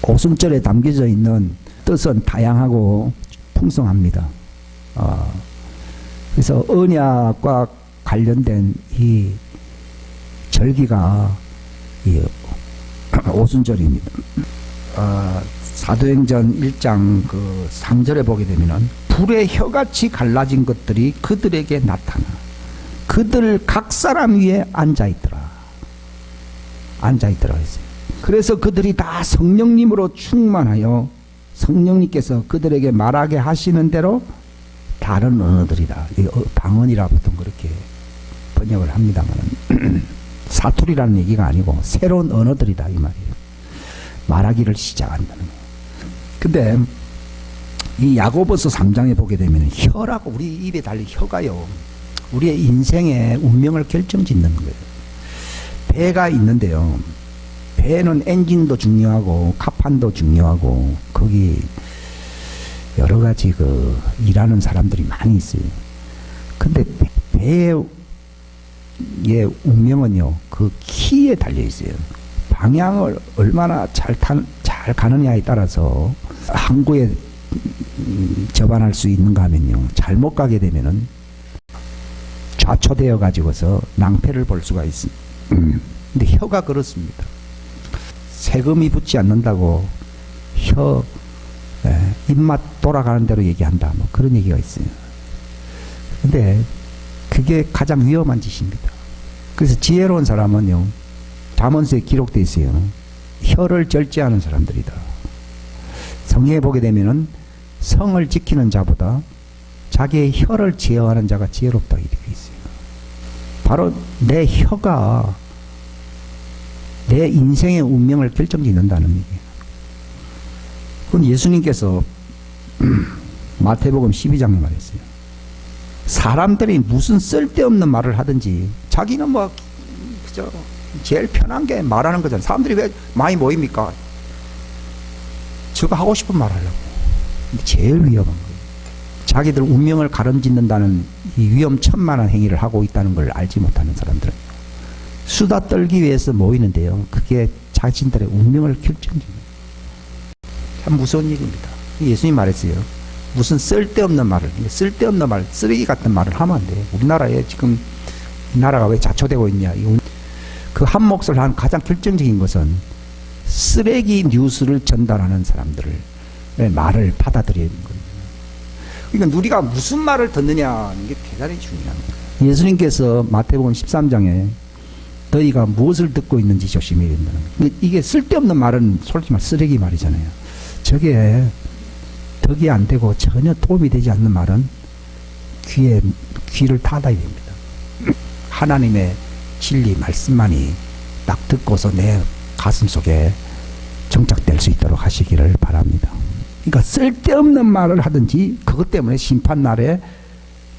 오순절에 담겨져 있는 뜻은 다양하고 풍성합니다. 그래서 언약과 관련된 이 절기가 이 오순절입니다. 사도행전 1장 그 3절에 보게 되면은 불의 혀같이 갈라진 것들이 그들에게 나타나 그들 각 사람 위에 앉아있더라 했어요. 그래서 그들이 다 성령님으로 충만하여 성령님께서 그들에게 말하게 하시는 대로 다른 언어들이다. 방언이라 보통 그렇게 번역을 합니다만 사투리라는 얘기가 아니고 새로운 언어들이다 이 말이에요. 말하기를 시작한다는 거예요. 근데 이 야고보서 3장에 보게 되면 혀라고 우리 입에 달린 혀가요. 우리의 인생의 운명을 결정짓는 거예요. 배가 있는데요. 배는 엔진도 중요하고 카판도 중요하고 거기 여러 가지 그 일하는 사람들이 많이 있어요. 근데 배의 운명은요 그 키에 달려 있어요. 방향을 얼마나 잘 가느냐에 따라서 항구에 접안할 수 있는가 하면요 잘못 가게 되면은 좌초되어 가지고서 낭패를 볼 수가 있습니다. 근데 혀가 그렇습니다. 세금이 붙지 않는다고 입맛 돌아가는 대로 얘기한다 뭐 그런 얘기가 있어요. 근데 그게 가장 위험한 짓입니다. 그래서 지혜로운 사람은요 잠언서에 기록되어 있어요. 혀를 절제하는 사람들이다. 성경에 보게 되면은 성을 지키는 자보다 자기의 혀를 제어하는 자가 지혜롭다 이렇게 있어요. 바로 내 혀가 내 인생의 운명을 결정짓는다는 얘기예요. 그건 예수님께서 마태복음 12장에 말했어요. 사람들이 무슨 쓸데없는 말을 하든지 자기는 뭐 그저 제일 편한 게 말하는 거잖아요. 사람들이 왜 많이 모입니까? 저거 하고 싶은 말 하려고. 근데 제일 위험한 거예요. 자기들 운명을 가름짓는다는 이 위험천만한 행위를 하고 있다는 걸 알지 못하는 사람들은 수다 떨기 위해서 모이는데요. 그게 자신들의 운명을 결정짓는 참 무서운 얘기입니다. 예수님 말했어요. 무슨 쓸데없는 말을, 쓸데없는 말, 쓰레기 같은 말을 하면 안 돼요. 우리나라에 지금 이 나라가 왜 자초되고 있냐. 그 한 몫을 한 가장 결정적인 것은 쓰레기 뉴스를 전달하는 사람들의 말을 받아들이는 겁니다. 그러니까 우리가 무슨 말을 듣느냐 이게 대단히 중요합니다. 예수님께서 마태복음 13장에 너희가 무엇을 듣고 있는지 조심해야 된다는 거예요. 이게 쓸데없는 말은 솔직히 말 쓰레기 말이잖아요. 저게 덕이 안 되고 전혀 도움이 되지 않는 말은 귀를 닫아야 됩니다. 하나님의 진리 말씀만이 딱 듣고서 내 가슴 속에 정착될 수 있도록 하시기를 바랍니다. 그러니까 쓸데없는 말을 하든지 그것 때문에 심판날에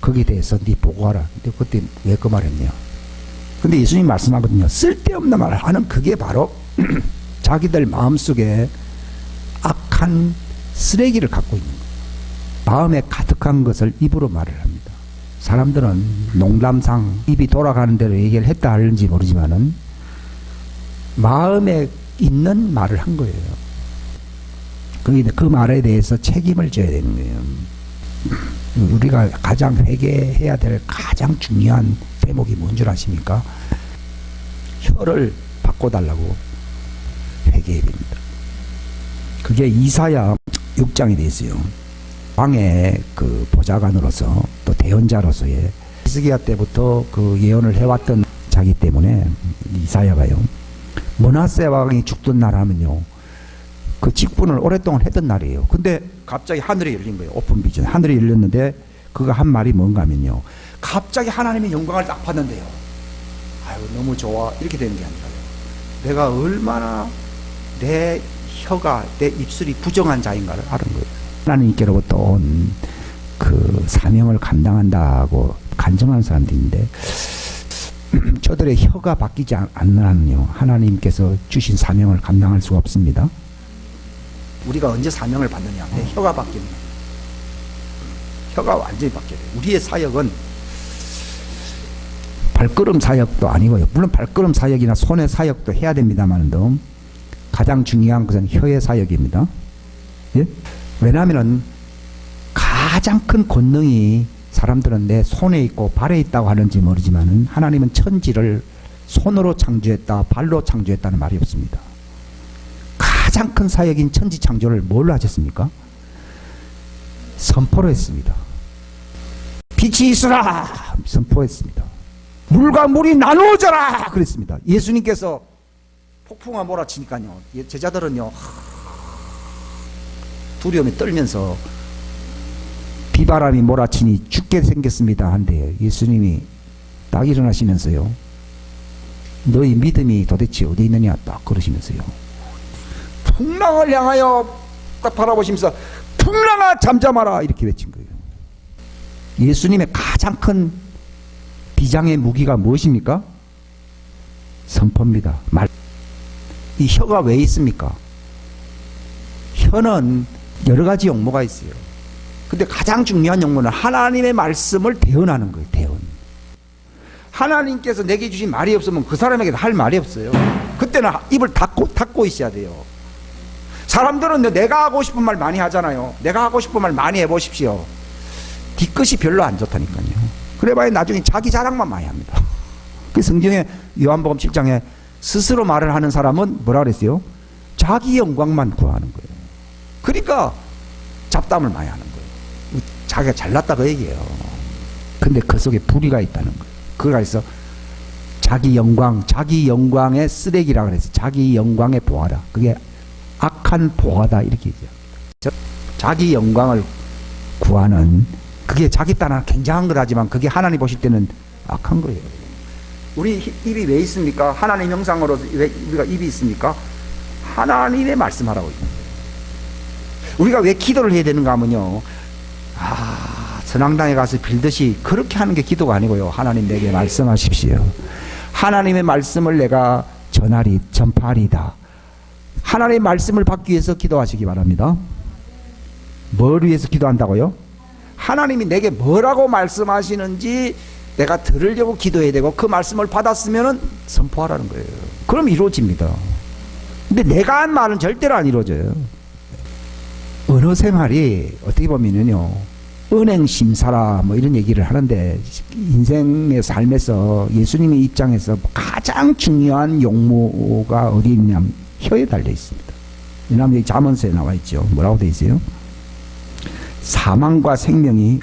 거기에 대해서 네 보고하라. 근데 그때 왜 그 말했냐. 근데 예수님 말씀하거든요. 쓸데없는 말을 하는 그게 바로 자기들 마음속에 악한 쓰레기를 갖고 있는 거예요. 마음에 가득한 것을 입으로 말을 합니다. 사람들은 농담상 입이 돌아가는 대로 얘기를 했다 하는지 모르지만은 마음에 있는 말을 한 거예요. 그 말에 대해서 책임을 져야 되는 거예요. 우리가 가장 회개해야 될 가장 중요한 대목이 뭔 줄 아십니까? 혀를 바꿔달라고 회개해야 됩니다. 그게 이사야 6장에 되어 있어요. 왕의 그 보좌관으로서 또 대언자로서의 히스기야 때부터 그 예언을 해왔던 자기 때문에 이사야가요. 므낫세 왕이 죽던 날 하면요. 그 직분을 오랫동안 했던 날이에요. 근데 갑자기 하늘이 열린 거예요. 오픈 비전. 하늘이 열렸는데 그가 한 말이 뭔가 하면요. 갑자기 하나님의 영광을 딱 봤는데요. 아유 너무 좋아. 이렇게 되는 게 아니라요. 내가 얼마나 내 혀가 내 입술이 부정한 자인가를 아는 거예요. 하나님께로부터 온 그 사명을 감당한다고 간증하는 사람들인데 저들의 혀가 바뀌지 않는 한요 하나님께서 주신 사명을 감당할 수가 없습니다. 우리가 언제 사명을 받느냐? 내 혀가 바뀌는 거예요. 혀가 완전히 바뀌어요. 우리의 사역은 발걸음 사역도 아니고요. 물론 발걸음 사역이나 손의 사역도 해야 됩니다만도 가장 중요한 것은 혀의 사역입니다. 예? 왜냐하면 가장 큰 권능이 사람들은 내 손에 있고 발에 있다고 하는지 모르지만 하나님은 천지를 손으로 창조했다, 발로 창조했다는 말이 없습니다. 가장 큰 사역인 천지 창조를 뭘로 하셨습니까? 선포로 했습니다. 빛이 있으라 선포했습니다. 물과 물이 나누어져라 그랬습니다. 예수님께서 폭풍과 몰아치니까요, 제자들은요 두려움에 떨면서 비바람이 몰아치니 죽게 생겼습니다 한데 예수님이 딱 일어나시면서요, 너희 믿음이 도대체 어디 있느냐 딱 그러시면서요, 풍랑을 향하여 딱 바라보시면서 풍랑아 잠잠하라 이렇게 외친 거예요. 예수님의 가장 큰 비장의 무기가 무엇입니까? 선포입니다. 말. 이 혀가 왜 있습니까? 혀는 여러 가지 용모가 있어요. 근데 가장 중요한 용모는 하나님의 말씀을 대언하는 거예요. 대언. 하나님께서 내게 주신 말이 없으면 그 사람에게 할 말이 없어요. 그때는 입을 닫고 있어야 돼요. 사람들은 내가 하고 싶은 말 많이 하잖아요. 내가 하고 싶은 말 많이 해보십시오. 뒤끝이 별로 안 좋다니까요. 그래봐야 나중에 자기 자랑만 많이 합니다. 그 성경에 요한복음 7장에 스스로 말을 하는 사람은 뭐라 그랬어요? 자기 영광만 구하는 거예요. 그러니까 잡담을 많이 하는 거예요. 자기가 잘났다 그 얘기예요. 근데 그 속에 불의가 있다는 거예요. 그래서 자기 영광의 쓰레기라 그랬어요. 자기 영광의 보화다. 그게 악한 보화다 이렇게 얘기해요. 자기 영광을 구하는, 그게 자기 딴 굉장한 거라지만 그게 하나님 보실 때는 악한 거예요. 우리 입이 왜 있습니까? 하나님 형상으로 왜 우리가 입이 있습니까? 하나님의 말씀하라고 있는 거예요. 우리가 왜 기도를 해야 되는가 하면요, 선앙당에 가서 빌듯이 그렇게 하는 게 기도가 아니고요, 하나님 내게 말씀하십시오. 하나님의 말씀을 내가 전파하리다. 하나님의 말씀을 받기 위해서 기도하시기 바랍니다. 뭘 위해서 기도한다고요? 하나님이 내게 뭐라고 말씀하시는지 내가 들으려고 기도해야 되고, 그 말씀을 받았으면 선포하라는 거예요. 그럼 이루어집니다. 근데 내가 한 말은 절대로 안 이루어져요. 언어 생활이 어떻게 보면은요, 은행 심사라 뭐 이런 얘기를 하는데, 인생의 삶에서 예수님의 입장에서 가장 중요한 용모가 어디 있냐면 혀에 달려 있습니다. 왜냐하면 여기 잠언서에 나와 있죠. 뭐라고 되어 있어요? 사망과 생명이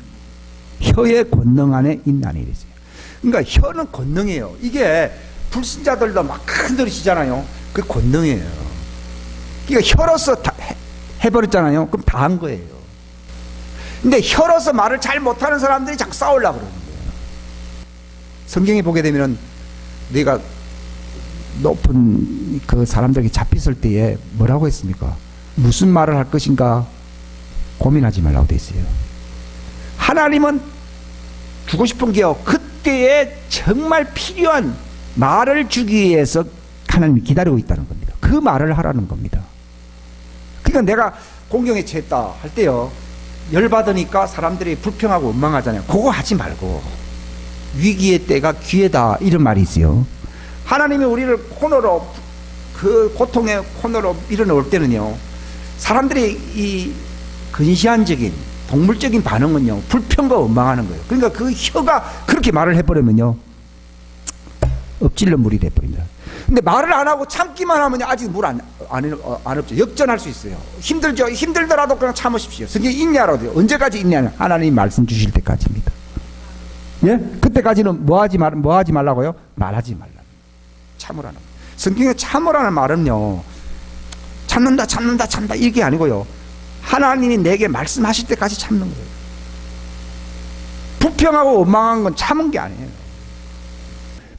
혀의 권능 안에 있나니 이랬어요. 그러니까 혀는 권능이에요. 이게 불신자들도 막 흔들으시잖아요. 그 권능이에요. 그러니까 혀로서 다 해버렸잖아요. 그럼 다 한 거예요. 근데 혀로서 말을 잘 못하는 사람들이 자꾸 싸우려고 그러는 거예요. 성경에 보게 되면 내가 높은 그 사람들에게 잡혔을 때에 뭐라고 했습니까? 무슨 말을 할 것인가 고민하지 말라고 돼 있어요. 하나님은 주고 싶은 게요, 그때에 정말 필요한 말을 주기 위해서 하나님이 기다리고 있다는 겁니다. 그 말을 하라는 겁니다. 그러니까 내가 공경에 처했다 할 때요, 열받으니까 사람들이 불평하고 원망하잖아요. 그거 하지 말고 위기의 때가 기회다 이런 말이 있어요. 하나님이 우리를 코너로, 그 고통의 코너로 밀어넣을 때는요, 사람들이 이 근시안적인 동물적인 반응은요, 불평과 원망하는 거예요. 그러니까 그 혀가 그렇게 말을 해버리면요, 엎질러 물이 돼버립니다. 근데 말을 안 하고 참기만 하면 아직 물 안 없죠. 역전할 수 있어요. 힘들죠. 힘들더라도 그냥 참으십시오. 성경에 인내하라고 돼요. 언제까지 인내하냐? 하나님 말씀 주실 때까지입니다. 예? 그때까지는 뭐 하지 말라고요? 말하지 말라. 참으라는. 성경에 참으라는 말은요, 참는다 이게 아니고요, 하나님이 내게 말씀하실 때까지 참는 거예요. 불평하고 원망한 건 참은 게 아니에요.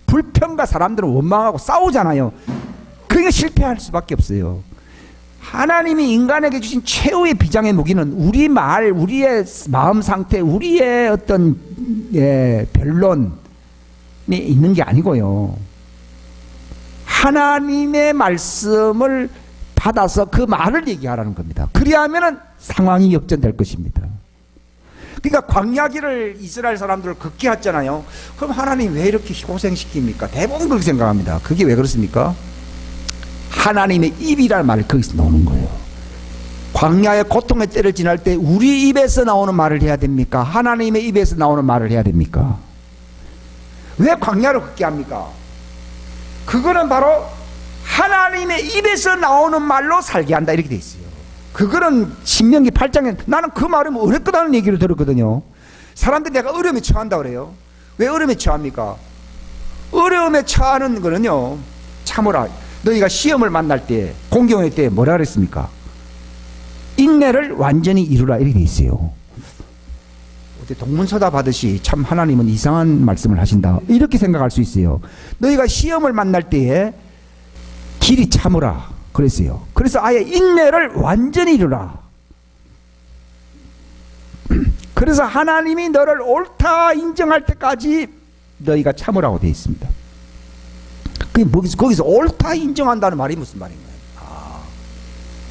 불평과 사람들은 원망하고 싸우잖아요. 그게 실패할 수밖에 없어요. 하나님이 인간에게 주신 최후의 비장의 무기는 우리 말, 우리의 마음 상태, 우리의 어떤 변론이 있는 게 아니고요, 하나님의 말씀을 받아서 그 말을 얘기하라는 겁니다. 그리하면은 상황이 역전될 것입니다. 그러니까 광야길을 이스라엘 사람들을 걷게 했잖아요. 그럼 하나님 왜 이렇게 고생시킵니까? 대부분 그렇게 생각합니다. 그게 왜 그렇습니까? 하나님의 입이라는 말을 거기서 나오는 거예요. 광야의 고통의 때를 지날 때 우리 입에서 나오는 말을 해야 됩니까? 하나님의 입에서 나오는 말을 해야 됩니까? 왜 광야를 걷게 합니까? 그거는 바로 하나님의 입에서 나오는 말로 살게 한다 이렇게 돼 있어요. 그거는 신명기 8장에 나는 그 말이 뭐 어렵다는 얘기를 들었거든요. 사람들이 내가 어려움에 처한다 그래요. 왜 어려움에 처합니까? 어려움에 처하는 거는요, 참으라. 너희가 시험을 만날 때, 공경회 때 뭐라 그랬습니까? 인내를 완전히 이루라 이렇게 돼 있어요. 동문서답 하듯이 참 하나님은 이상한 말씀을 하신다 이렇게 생각할 수 있어요. 너희가 시험을 만날 때에 길이 참으라 그랬어요. 그래서 아예 인내를 완전히 이루라. 그래서 하나님이 너를 옳다 인정할 때까지 너희가 참으라고 되어 있습니다. 거기서 옳다 인정한다는 말이 무슨 말인가요?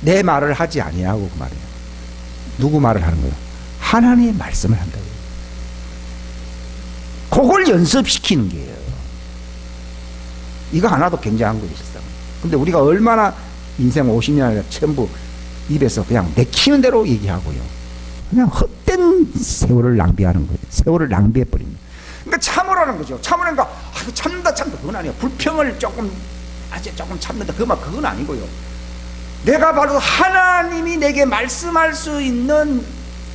내 말을 하지 아니하고 그 말이에요. 누구 말을 하는 거예요? 하나님의 말씀을 한다고요. 그걸 연습시키는 게예요. 이거 하나도 굉장한 거죠. 근데 우리가 얼마나 인생 50년을 전부 입에서 그냥 내키는 대로 얘기하고요. 그냥 헛된 세월을 낭비하는 거예요. 세월을 낭비해버립니다. 그러니까 참으라는 거죠. 참으라니까 참는다 그건 아니에요. 불평을 조금 참는다 그건 아니고요. 내가 바로 하나님이 내게 말씀할 수 있는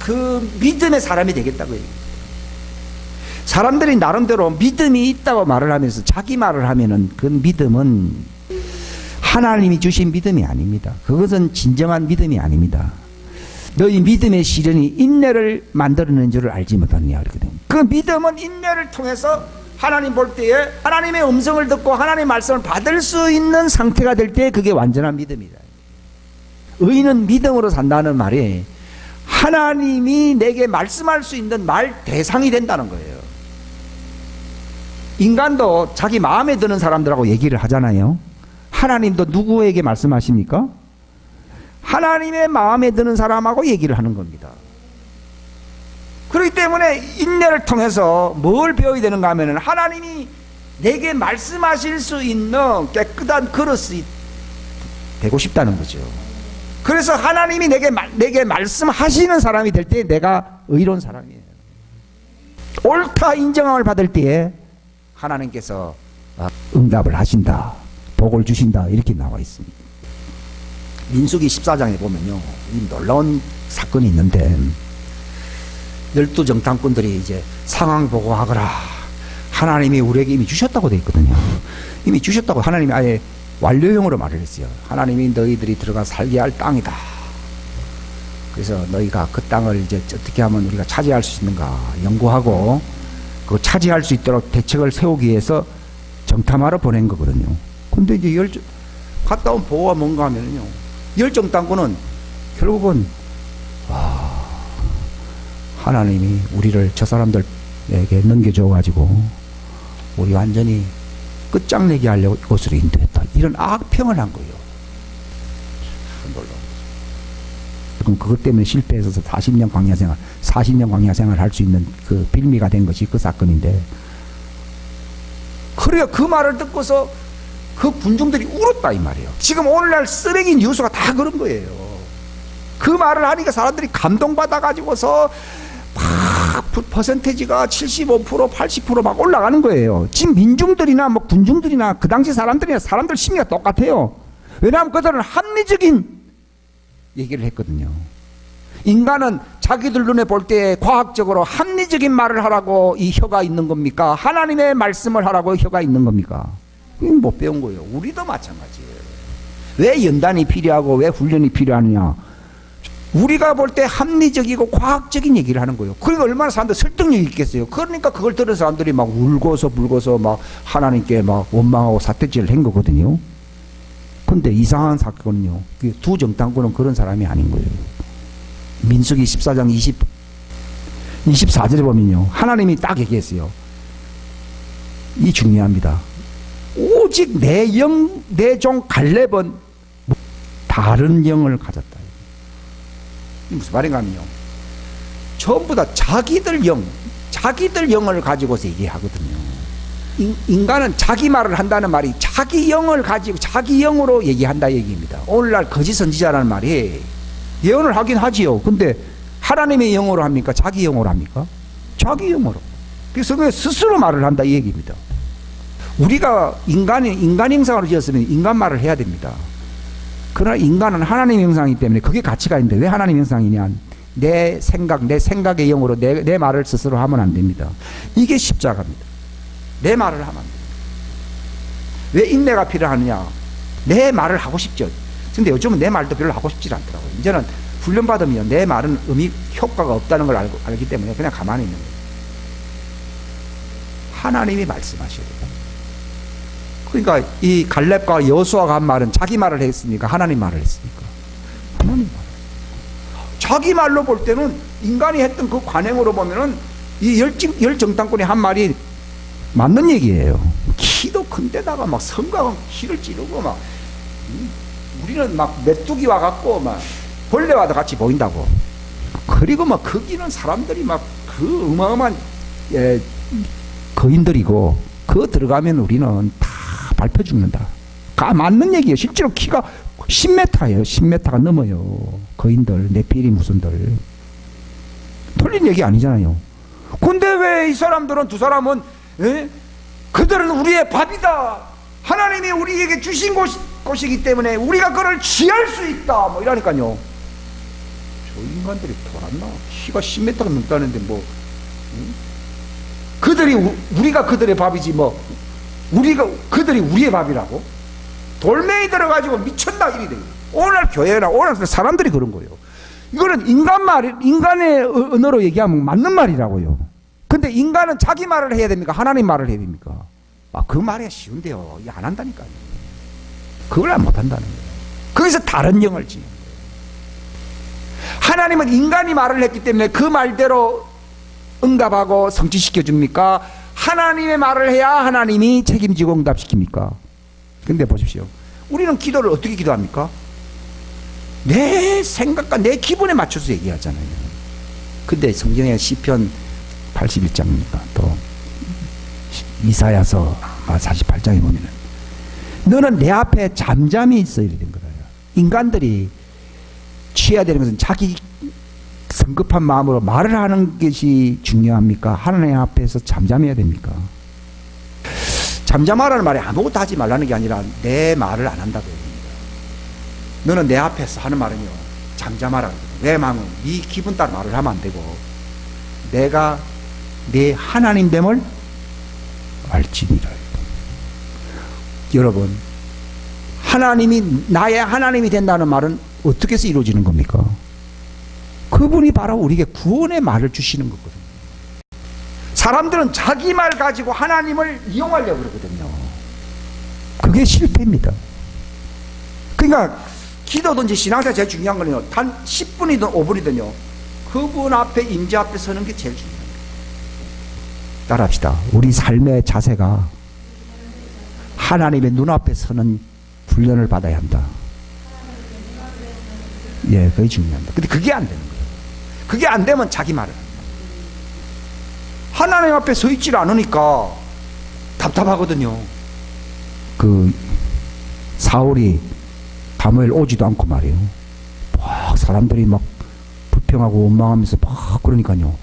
그 믿음의 사람이 되겠다고요. 사람들이 나름대로 믿음이 있다고 말을 하면서 자기 말을 하면은 그 믿음은 하나님이 주신 믿음이 아닙니다. 그것은 진정한 믿음이 아닙니다. 너희 믿음의 시련이 인내를 만들어내는 줄을 알지 못하느냐 그러거든요. 그 믿음은 인내를 통해서 하나님 볼 때에 하나님의 음성을 듣고 하나님의 말씀을 받을 수 있는 상태가 될 때 그게 완전한 믿음이다. 의인은 믿음으로 산다는 말이 하나님이 내게 말씀할 수 있는 말 대상이 된다는 거예요. 인간도 자기 마음에 드는 사람들하고 얘기를 하잖아요. 하나님도 누구에게 말씀하십니까? 하나님의 마음에 드는 사람하고 얘기를 하는 겁니다. 그렇기 때문에 인내를 통해서 뭘 배워야 되는가 하면 하나님이 내게 말씀하실 수 있는 깨끗한 그릇이 되고 싶다는 거죠. 그래서 하나님이 내게 말씀하시는 사람이 될 때 내가 의로운 사람이에요. 옳다 인정함을 받을 때에 하나님께서 응답을 하신다, 복을 주신다 이렇게 나와 있습니다. 민수기 14장에 보면요, 이 놀라운 사건이 있는데 12정탐꾼들이 이제 상황 보고하거라. 하나님이 우리에게 이미 주셨다고 되어 있거든요. 이미 주셨다고 하나님이 아예 완료형으로 말을 했어요. 하나님이 너희들이 들어가 살게 할 땅이다. 그래서 너희가 그 땅을 이제 어떻게 하면 우리가 차지할 수 있는가 연구하고 그 차지할 수 있도록 대책을 세우기 위해서 정탐하러 보낸 거거든요. 근데 이제 갔다 온 보고가 뭔가 하면요, 열정탐꾼은 결국은 하나님이 우리를 저 사람들에게 넘겨줘가지고 우리 완전히 끝장내게 하려고 이곳으로 인도했다. 이런 악평을 한 거예요. 그럼 그것 때문에 실패해서 40년 광야 생활 할 수 있는 그 빌미가 된 것이 그 사건인데, 그래야 그 말을 듣고서 그 군중들이 울었다 이 말이에요. 지금 오늘날 쓰레기 뉴스가 다 그런 거예요. 그 말을 하니까 사람들이 감동받아 가지고서 막 퍼센테이지가 75%, 80% 막 올라가는 거예요. 지금 민중들이나 뭐 군중들이나 그 당시 사람들이나 사람들 심리가 똑같아요. 왜냐하면 그들은 합리적인 얘기를 했거든요. 인간은 자기들 눈에 볼 때 과학적으로 합리적인 말을 하라고 이 혀가 있는 겁니까? 하나님의 말씀을 하라고 혀가 있는 겁니까? 이건 못 배운 거예요. 우리도 마찬가지예요. 왜 연단이 필요하고 왜 훈련이 필요하느냐? 우리가 볼 때 합리적이고 과학적인 얘기를 하는 거예요. 그러니까 얼마나 사람들 설득력이 있겠어요. 그러니까 그걸 들은 사람들이 막 울고서 불고서 막 하나님께 막 원망하고 사태질을 한 거거든요. 근데 이상한 사건은요, 두 정탐꾼은 그런 사람이 아닌 거예요. 민수기 14장 24절에 보면요, 하나님이 딱 얘기했어요. 이 중요합니다. 오직 내 종 갈렙은 다른 영을 가졌다. 이 무슨 말인가 하면요, 전부 다 자기들 영을 가지고서 얘기하거든요. 인간은 자기 말을 한다는 말이 자기 영을 가지고 자기 영으로 얘기한다 얘기입니다. 오늘날 거짓 선지자라는 말이 예언을 하긴 하지요. 근데 하나님의 영으로 합니까? 자기 영으로 합니까? 자기 영으로. 그래서 스스로 말을 한다 이 얘기입니다. 우리가 인간 형상으로 지었으면 인간 말을 해야 됩니다. 그러나 인간은 하나님 형상이기 때문에 그게 가치가 있는데 왜 하나님 형상이냐? 내 생각의 영으로 내 말을 스스로 하면 안 됩니다. 이게 십자가입니다. 내 말을 하면 안 됩니다. 왜 인내가 필요하느냐? 내 말을 하고 싶죠. 근데 요즘은 내 말도 별로 하고 싶지 않더라고요. 이제는 훈련받으면 내 말은 효과가 없다는 걸 알기 때문에 그냥 가만히 있는 거예요. 하나님이 말씀하셔야 돼요. 그러니까 이 갈렙과 여호수아가 한 말은 자기 말을 했습니까? 하나님 말을 했습니까? 하나님 말. 자기 말로 볼 때는 인간이 했던 그 관행으로 보면은 이 열정당꾼이 한 말이 맞는 얘기예요. 키도 큰데다가 막 성곽은 키를 찌르고 막 우리는 막 메뚜기 와갖고 막 벌레와도 같이 보인다고. 그리고 막 거기는 사람들이 막 그 어마어마한 거인들이고 그거 들어가면 우리는 다 밟혀 죽는다. 맞는 얘기예요. 실제로 키가 10m예요. 10m가 넘어요. 거인들, 네피리 무슨들. 틀린 얘기 아니잖아요. 근데 왜 이 사람들은 두 사람은 그들은 우리의 밥이다. 하나님이 우리에게 주신 곳이기 때문에 우리가 그를 취할 수 있다. 뭐 이러니까요. 저 인간들이 돌았나? 키가 10m가 넘다는데 뭐 우리가 그들의 밥이지 뭐 그들이 우리의 밥이라고? 돌멩이 들어가지고 미쳤나 이리 돼요. 오늘 교회나 오늘 사람들이 그런 거예요. 이거는 인간의 언어로 얘기하면 맞는 말이라고요. 근데 인간은 자기 말을 해야 됩니까? 하나님 말을 해야 됩니까? 그 말이 쉬운데요. 이게 안 한다니까요. 그걸 못 한다는 거예요. 거기서 다른 영을 지는 거예요. 하나님은 인간이 말을 했기 때문에 그 말대로 응답하고 성취시켜 줍니까? 하나님의 말을 해야 하나님이 책임지고 응답시킵니까? 근데 보십시오. 우리는 기도를 어떻게 기도합니까? 내 생각과 내 기분에 맞춰서 얘기하잖아요. 근데 성경의 시편 81장입니까? 또 이사야서 48장에 보면은 너는 내 앞에 잠잠히 있어야 되는 거예요. 인간들이 취해야 되는 것은 자기 성급한 마음으로 말을 하는 것이 중요합니까? 하나님 앞에서 잠잠해야 됩니까? 잠잠하라는 말이 아무것도 하지 말라는 게 아니라 내 말을 안 한다고 합니다. 너는 내 앞에서 하는 말은요, 잠잠하라. 내 마음은 네 기분 따라 말을 하면 안 되고 내가 내 하나님됨을 알지니라. 여러분, 하나님이 나의 하나님이 된다는 말은 어떻게 해서 이루어지는 겁니까? 그분이 바로 우리에게 구원의 말을 주시는 거거든요. 사람들은 자기 말 가지고 하나님을 이용하려고 그러거든요. 그게 실패입니다. 그러니까 기도든지 신앙생활 제일 중요한 거는요, 단 10분이든 5분이든요 그분 앞에 임재 앞에 서는 게 제일 중요합니다. 따라합시다. 우리 삶의 자세가 하나님의 눈앞에 서는 훈련을 받아야 한다. 예, 그게 중요합니다. 근데 그게 안 되는 거예요. 그게 안 되면 자기 말을 합니다. 하나님 앞에 서 있질 않으니까 답답하거든요. 그 사울이 사무엘 오지도 않고 말이에요. 막 사람들이 막 불평하고 원망하면서 막 그러니까요.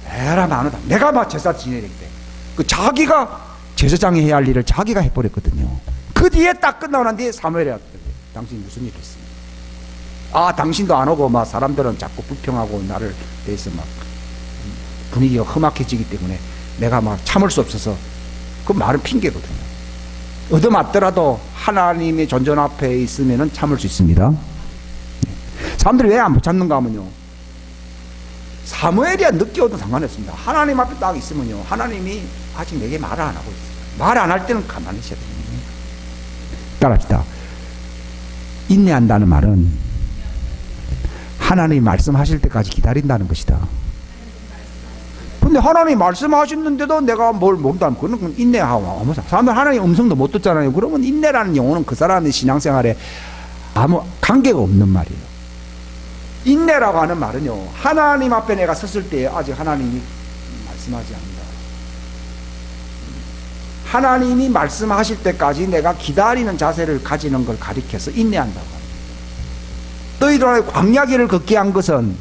에라 나누다. 내가 막 제사 지내야 되는데 그 자기가 제사장이 해야 할 일을 자기가 해버렸거든요. 그 뒤에 딱 끝나고 난 뒤에 사무엘이 왔거든요. 당신 무슨 일 했어요? 당신도 안 오고 막 사람들은 자꾸 불평하고 나를 대해서 막 분위기가 험악해지기 때문에 내가 막 참을 수 없어서 그 말은 핑계거든요. 얻어맞더라도 하나님의 전전 앞에 있으면은 참을 수 있습니다. 사람들이 왜 안 못 참는가 하면요, 사무엘이야 늦게 오든 상관없습니다. 하나님 앞에 딱 있으면요, 하나님이 아직 내게 말을 안 하고 있어요. 말 안 할 때는 가만히 있어야 됩니다. 따라합시다. 인내한다는 말은 하나님이 말씀하실 때까지 기다린다는 것이다. 근데 하나님 말씀하셨는데도 내가 뭘 못하면 그건 인내하고 사람들 하나님 음성도 못 듣잖아요. 그러면 인내라는 용어는 그 사람의 신앙생활에 아무 관계가 없는 말이에요. 인내라고 하는 말은요, 하나님 앞에 내가 섰을 때 아직 하나님이 말씀하지 않는다. 하나님이 말씀하실 때까지 내가 기다리는 자세를 가지는 걸 가리켜서 인내한다고 합니다. 너희들의 광야길을 걷게 한 것은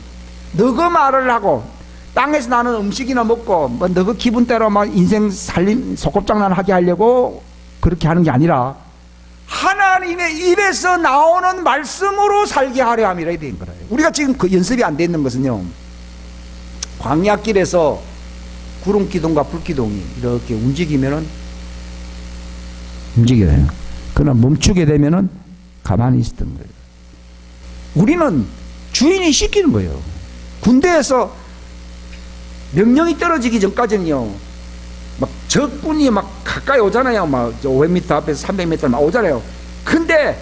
너그 말을 하고 땅에서 나는 음식이나 먹고 뭐 너그 기분대로 막 인생 살림 소꿉장난 하게 하려고 그렇게 하는 게 아니라 하나님의 입에서 나오는 말씀으로 살게 하려 함이라 된 거예요. 우리가 지금 그 연습이 안 돼 있는 것은요, 광야길에서 구름 기둥과 불 기둥이 이렇게 움직이면은 움직여요. 그러나 멈추게 되면은 가만히 있었던 거예요. 우리는 주인이 시키는 거예요. 군대에서 명령이 떨어지기 전까지는요, 막 적군이 막 가까이 오잖아요. 막 500m 앞에서 300m 막 오잖아요. 근데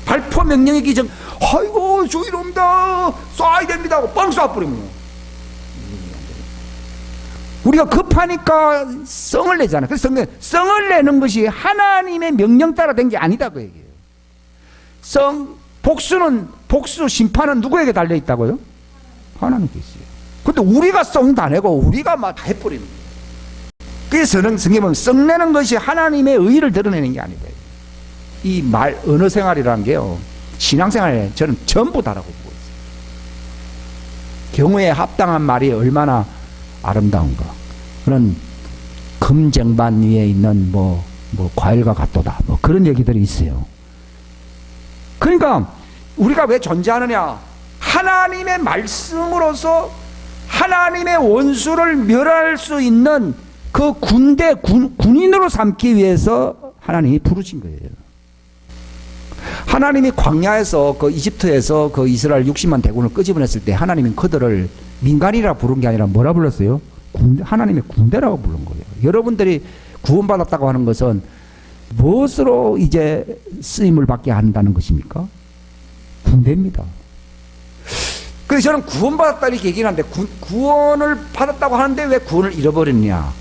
발포 명령이기 전, 아이고 주인 옵니다, 쏴야 됩니다 하고 뻥 쏴버리면 우리가 급하니까 성을 내잖아요. 그래서 성을 내는 것이 하나님의 명령 따라 된 게 아니다 그 얘기예요. 복수 심판은 누구에게 달려 있다고요? 하나님께 있어요. 근데 우리가 성 다 내고 우리가 막 다 해버리는 거예요. 그래서 성경에 보면 성 내는 것이 하나님의 의의를 드러내는 게 아니다. 이 말 언어 생활이라는 게요, 신앙생활에 저는 전부 다라고 보고 있어요. 경우에 합당한 말이 얼마나 아름다운가. 그런 금쟁반 위에 있는 뭐 과일과 같도다, 뭐 그런 얘기들이 있어요. 그러니까 우리가 왜 존재하느냐? 하나님의 말씀으로서 하나님의 원수를 멸할 수 있는 그 군인으로 삼기 위해서 하나님이 부르신 거예요. 하나님이 광야에서 그 이집트에서 그 이스라엘 60만 대군을 끄집어냈을 때 하나님은 그들을 민간이라 부른 게 아니라 뭐라 불렀어요? 하나님의 군대라고 부른 거예요. 여러분들이 구원받았다고 하는 것은 무엇으로 이제 쓰임을 받게 한다는 것입니까? 군대입니다. 그래서 저는 구원받았다 이렇게 얘기를 하는데 구원을 받았다고 하는데 왜 구원을 잃어버렸냐?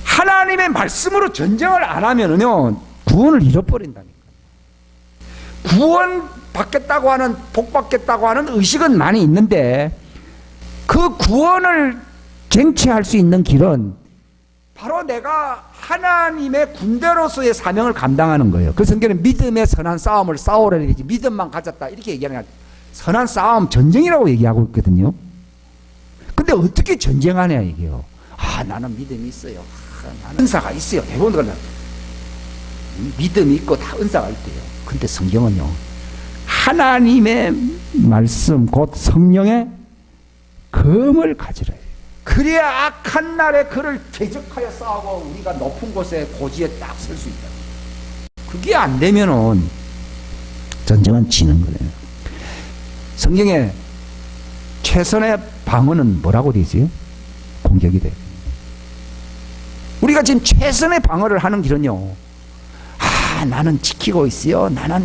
하나님의 말씀으로 전쟁을 안 하면은요, 구원을 잃어버린다니까. 구원 받겠다고 하는, 복 받겠다고 하는 의식은 많이 있는데 그 구원을 쟁취할 수 있는 길은 바로 내가 하나님의 군대로서의 사명을 감당하는 거예요. 그 성경은 믿음의 선한 싸움을 싸우라 이러지, 믿음만 가졌다 이렇게 얘기하는 거예요. 선한 싸움, 전쟁이라고 얘기하고 있거든요. 근데 어떻게 전쟁하냐 이게요. 나는 믿음이 있어요. 나는 은사가 있어요. 대부분 믿음이 있고 다 은사가 있대요. 근데 성경은요, 하나님의 말씀 곧 성령의 검을 가지라. 그래야 악한 날에 그를 대적하여 싸우고 우리가 높은 곳에 고지에 딱 설 수 있다. 그게 안 되면은 전쟁은 지는 거예요. 성경에 최선의 방어는 뭐라고 되어 있어요? 공격이 돼요. 우리가 지금 최선의 방어를 하는 길은요, 나는 지키고 있어요. 나는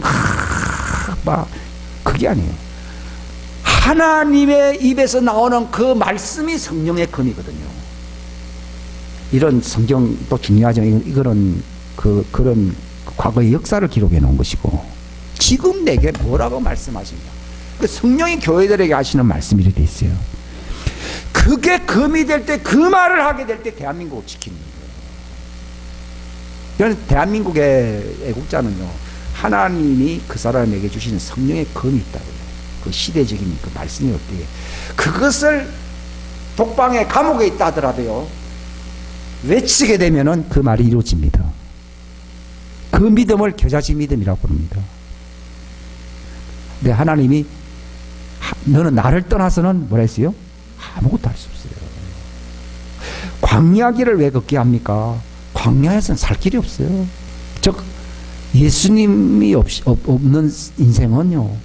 막 그게 아니에요. 하나님의 입에서 나오는 그 말씀이 성령의 검이거든요. 이런 성경도 중요하죠. 이거는 그런 과거의 역사를 기록해 놓은 것이고, 지금 내게 뭐라고 말씀하십니까? 그 성령이 교회들에게 하시는 말씀이 이렇게 돼 있어요. 그게 검이 될 때, 그 말을 하게 될 때 대한민국을 지키는 거예요. 대한민국의 애국자는요, 하나님이 그 사람에게 주시는 성령의 검이 있다고요. 그 시대적인 그 말씀이 어때요? 그것을 독방에 감옥에 있다 하더라도요, 외치게 되면은 그 말이 이루어집니다. 그 믿음을 겨자씨 믿음이라고 부릅니다. 근데 하나님이 너는 나를 떠나서는 뭐라 했어요? 아무것도 할 수 없어요. 광야길을 왜 걷게 합니까? 광야에서는 살 길이 없어요. 즉 예수님이 없는 인생은요,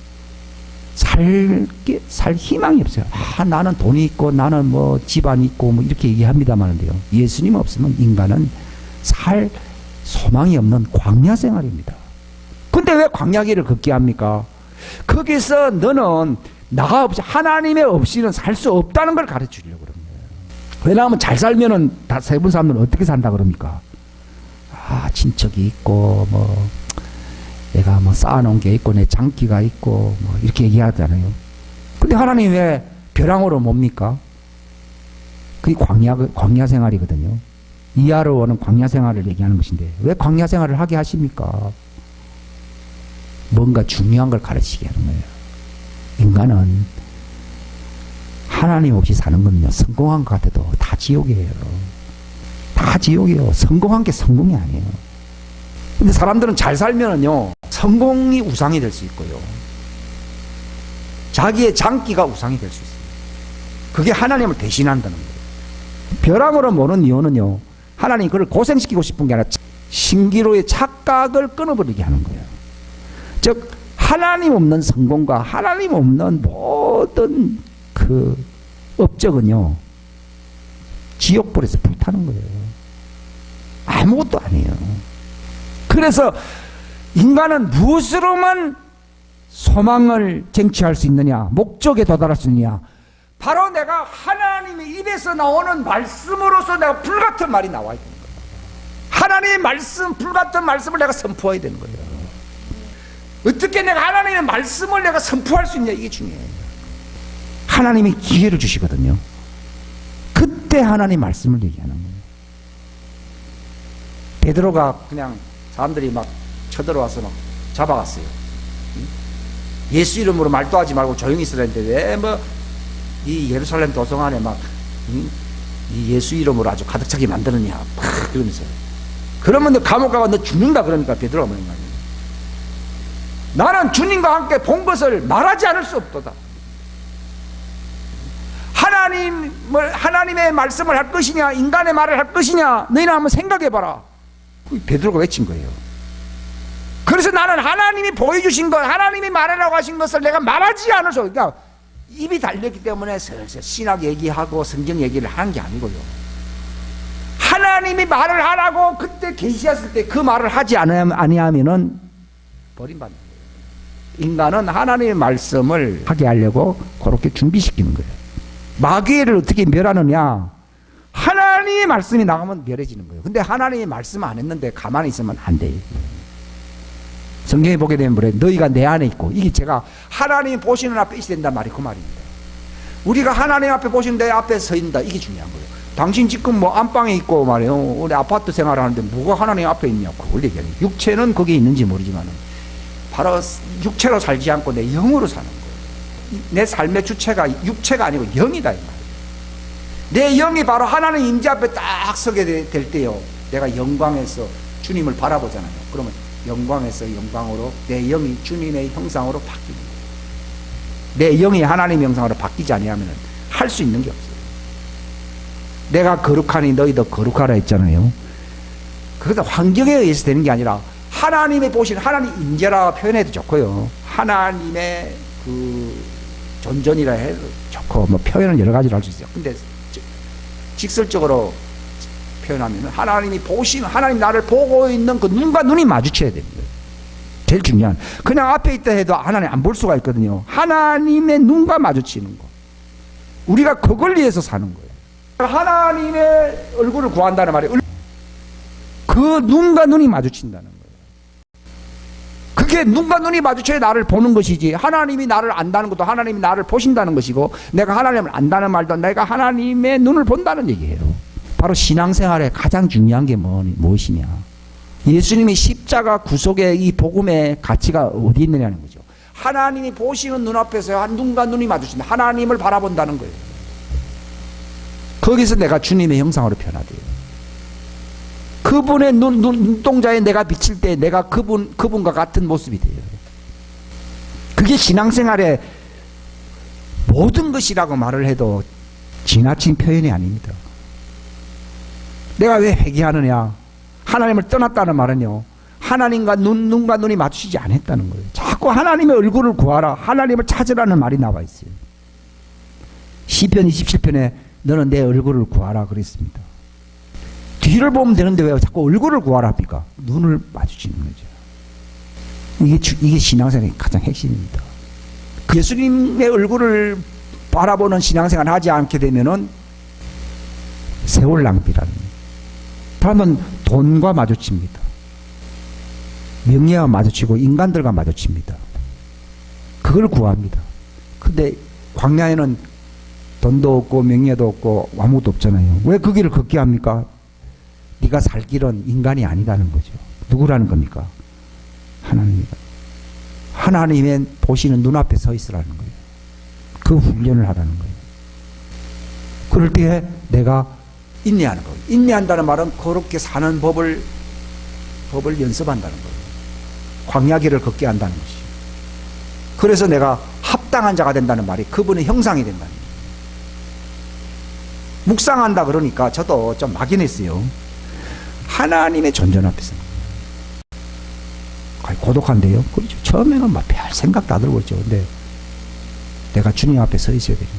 살 희망이 없어요. 나는 돈이 있고 나는 뭐 집안이 있고 뭐 이렇게 얘기합니다만은요, 예수님 없으면 인간은 살 소망이 없는 광야 생활입니다. 근데 왜 광야길을 걷게 합니까? 거기서 너는 나가 없이, 하나님의 없이는 살 수 없다는 걸 가르쳐 주려고 그러는 거예요. 왜냐하면 잘 살면은 다 세분 사람들은 어떻게 산다 그럽니까? 친척이 있고 뭐 내가 뭐 쌓아놓은 게 있고 내 장기가 있고 뭐 이렇게 얘기하잖아요. 근데 하나님 왜 벼랑으로 뭡니까? 그게 광야 생활이거든요. 이하로는 광야 생활을 얘기하는 것인데 왜 광야 생활을 하게 하십니까? 뭔가 중요한 걸 가르치게 하는 거예요. 인간은 하나님 없이 사는 건요, 성공한 것 같아도 다 지옥이에요. 다 지옥이에요. 성공한 게 성공이 아니에요. 근데 사람들은 잘 살면은요, 성공이 우상이 될 수 있고요, 자기의 장기가 우상이 될 수 있어요. 그게 하나님을 대신한다는 거예요. 벼랑으로 모는 이유는요, 하나님 그걸 고생시키고 싶은 게 아니라 신기로의 착각을 끊어버리게 하는 거예요. 즉 하나님 없는 성공과 하나님 없는 모든 그 업적은요, 지옥불에서 불타는 거예요. 아무것도 아니에요. 그래서 인간은 무엇으로만 소망을 쟁취할 수 있느냐, 목적에 도달할 수 있느냐, 바로 내가 하나님의 입에서 나오는 말씀으로서 내가 불같은 말이 나와야 되는 거예요. 하나님의 말씀, 불같은 말씀을 내가 선포해야 되는 거예요. 어떻게 내가 하나님의 말씀을 내가 선포할 수 있냐, 이게 중요해요. 하나님이 기회를 주시거든요. 그때 하나님 말씀을 얘기하는 거예요. 베드로가 그냥 사람들이 막 쳐들어와서 막 잡아갔어요. 예수 이름으로 말도 하지 말고 조용히 있으라 했는데 왜 뭐 이 예루살렘 도성 안에 막 이 예수 이름으로 아주 가득 차게 만드느냐 막 그러면서, 그러면 너 감옥 가고 너 죽는다 그러니까 베드로가 뭐냐, 나는 주님과 함께 본 것을 말하지 않을 수 없도다. 하나님의 말씀을 할 것이냐 인간의 말을 할 것이냐 너희는 한번 생각해봐라. 베드로가 외친 거예요. 그래서 나는 하나님이 보여주신 것, 하나님이 말하라고 하신 것을 내가 말하지 않을 수 없다. 그러니까 입이 달렸기 때문에 슬슬 신학 얘기하고 성경 얘기를 하는 게 아니고요, 하나님이 말을 하라고 그때 계시했을 때 그 말을 하지 아니하면은 버림받는 거예요. 인간은 하나님의 말씀을 하게 하려고 그렇게 준비시키는 거예요. 마귀를 어떻게 멸하느냐, 하나님의 말씀이 나가면 멸해지는 거예요. 근데 하나님의 말씀 안 했는데 가만히 있으면 안 돼요. 성경에 보게 되면 뭐래, 너희가 내 안에 있고, 이게 제가 하나님이 보시는 앞에 있어야 된단 말이 그 말입니다. 우리가 하나님 앞에 보시는 내 앞에 서 있다, 이게 중요한 거예요. 당신 지금 뭐 안방에 있고 말이에요, 우리 아파트 생활하는데 뭐가 하나님 앞에 있냐고 그걸 얘기하는 거예요. 육체는 거기에 있는지 모르지만은 바로 육체로 살지 않고 내 영으로 사는 거예요. 내 삶의 주체가 육체가 아니고 영이다 이 말이에요. 내 영이 바로 하나님 임재 앞에 딱 서게 될 때요, 내가 영광에서 주님을 바라보잖아요. 그러면 영광에서 영광으로 내 영이 주님의 형상으로 바뀌는 거예요. 내 영이 하나님의 형상으로 바뀌지 아니하면 할 수 있는 게 없어요. 내가 거룩하니 너희도 거룩하라 했잖아요. 그것도 환경에 의해서 되는 게 아니라 하나님의 보시는 하나님 임재라 표현해도 좋고요, 하나님의 그 존전이라 해도 좋고, 뭐 표현은 여러 가지로 할 수 있어요. 근데 직설적으로 표현하면 하나님이 보시는, 하나님 나를 보고 있는 그 눈과 눈이 마주쳐야 됩니다. 제일 중요한, 그냥 앞에 있다 해도 하나님 안 볼 수가 있거든요. 하나님의 눈과 마주치는 거, 우리가 그걸 위해서 사는 거예요. 하나님의 얼굴을 구한다는 말이에요. 그 눈과 눈이 마주친다는 거예요. 그게 눈과 눈이 마주쳐야 나를 보는 것이지, 하나님이 나를 안다는 것도 하나님이 나를 보신다는 것이고, 내가 하나님을 안다는 말도 내가 하나님의 눈을 본다는 얘기예요. 바로 신앙생활에 가장 중요한 게 무엇이냐, 예수님이 십자가 구속의 이 복음의 가치가 어디 있느냐는 거죠. 하나님이 보시는 눈앞에서 한 눈과 눈이 마주친다, 하나님을 바라본다는 거예요. 거기서 내가 주님의 형상으로 변화돼요. 그분의 눈동자에 내가 비칠 때 내가 그분과 같은 모습이 돼요. 그게 신앙생활의 모든 것이라고 말을 해도 지나친 표현이 아닙니다. 내가 왜 회개하느냐, 하나님을 떠났다는 말은요, 하나님과 눈과 눈이 맞추지 않았다는 거예요. 자꾸 하나님의 얼굴을 구하라, 하나님을 찾으라는 말이 나와 있어요. 시편 27편에 너는 내 얼굴을 구하라 그랬습니다. 뒤를 보면 되는데 왜 자꾸 얼굴을 구하라 합니까? 눈을 마주치는 거죠. 이게 신앙생활의 가장 핵심입니다. 예수님의 얼굴을 바라보는 신앙생활을 하지 않게 되면은 세월 낭비라는 거예요. 사람은 돈과 마주칩니다. 명예와 마주치고 인간들과 마주칩니다. 그걸 구합니다. 근데 광야에는 돈도 없고 명예도 없고 아무것도 없잖아요. 왜 그 길을 걷게 합니까? 네가 살 길은 인간이 아니다는 거죠. 누구라는 겁니까? 하나님이다. 하나님의 보시는 눈앞에 서 있으라는 거예요. 그 훈련을 하라는 거예요. 그럴 때 내가 인내하는 거예요. 인내한다는 말은 그렇게 사는 법을 연습한다는 거예요. 광야길을 걷게 한다는 것이에요. 그래서 내가 합당한 자가 된다는 말이 그분의 형상이 된다는 거예요. 묵상한다 그러니까 저도 좀 막연했어요. 하나님의 존재 앞에서 고독한데요. 그렇죠. 처음에는 막 별 생각 다 들고 있죠. 근데 내가 주님 앞에 서 있어야 됩니다.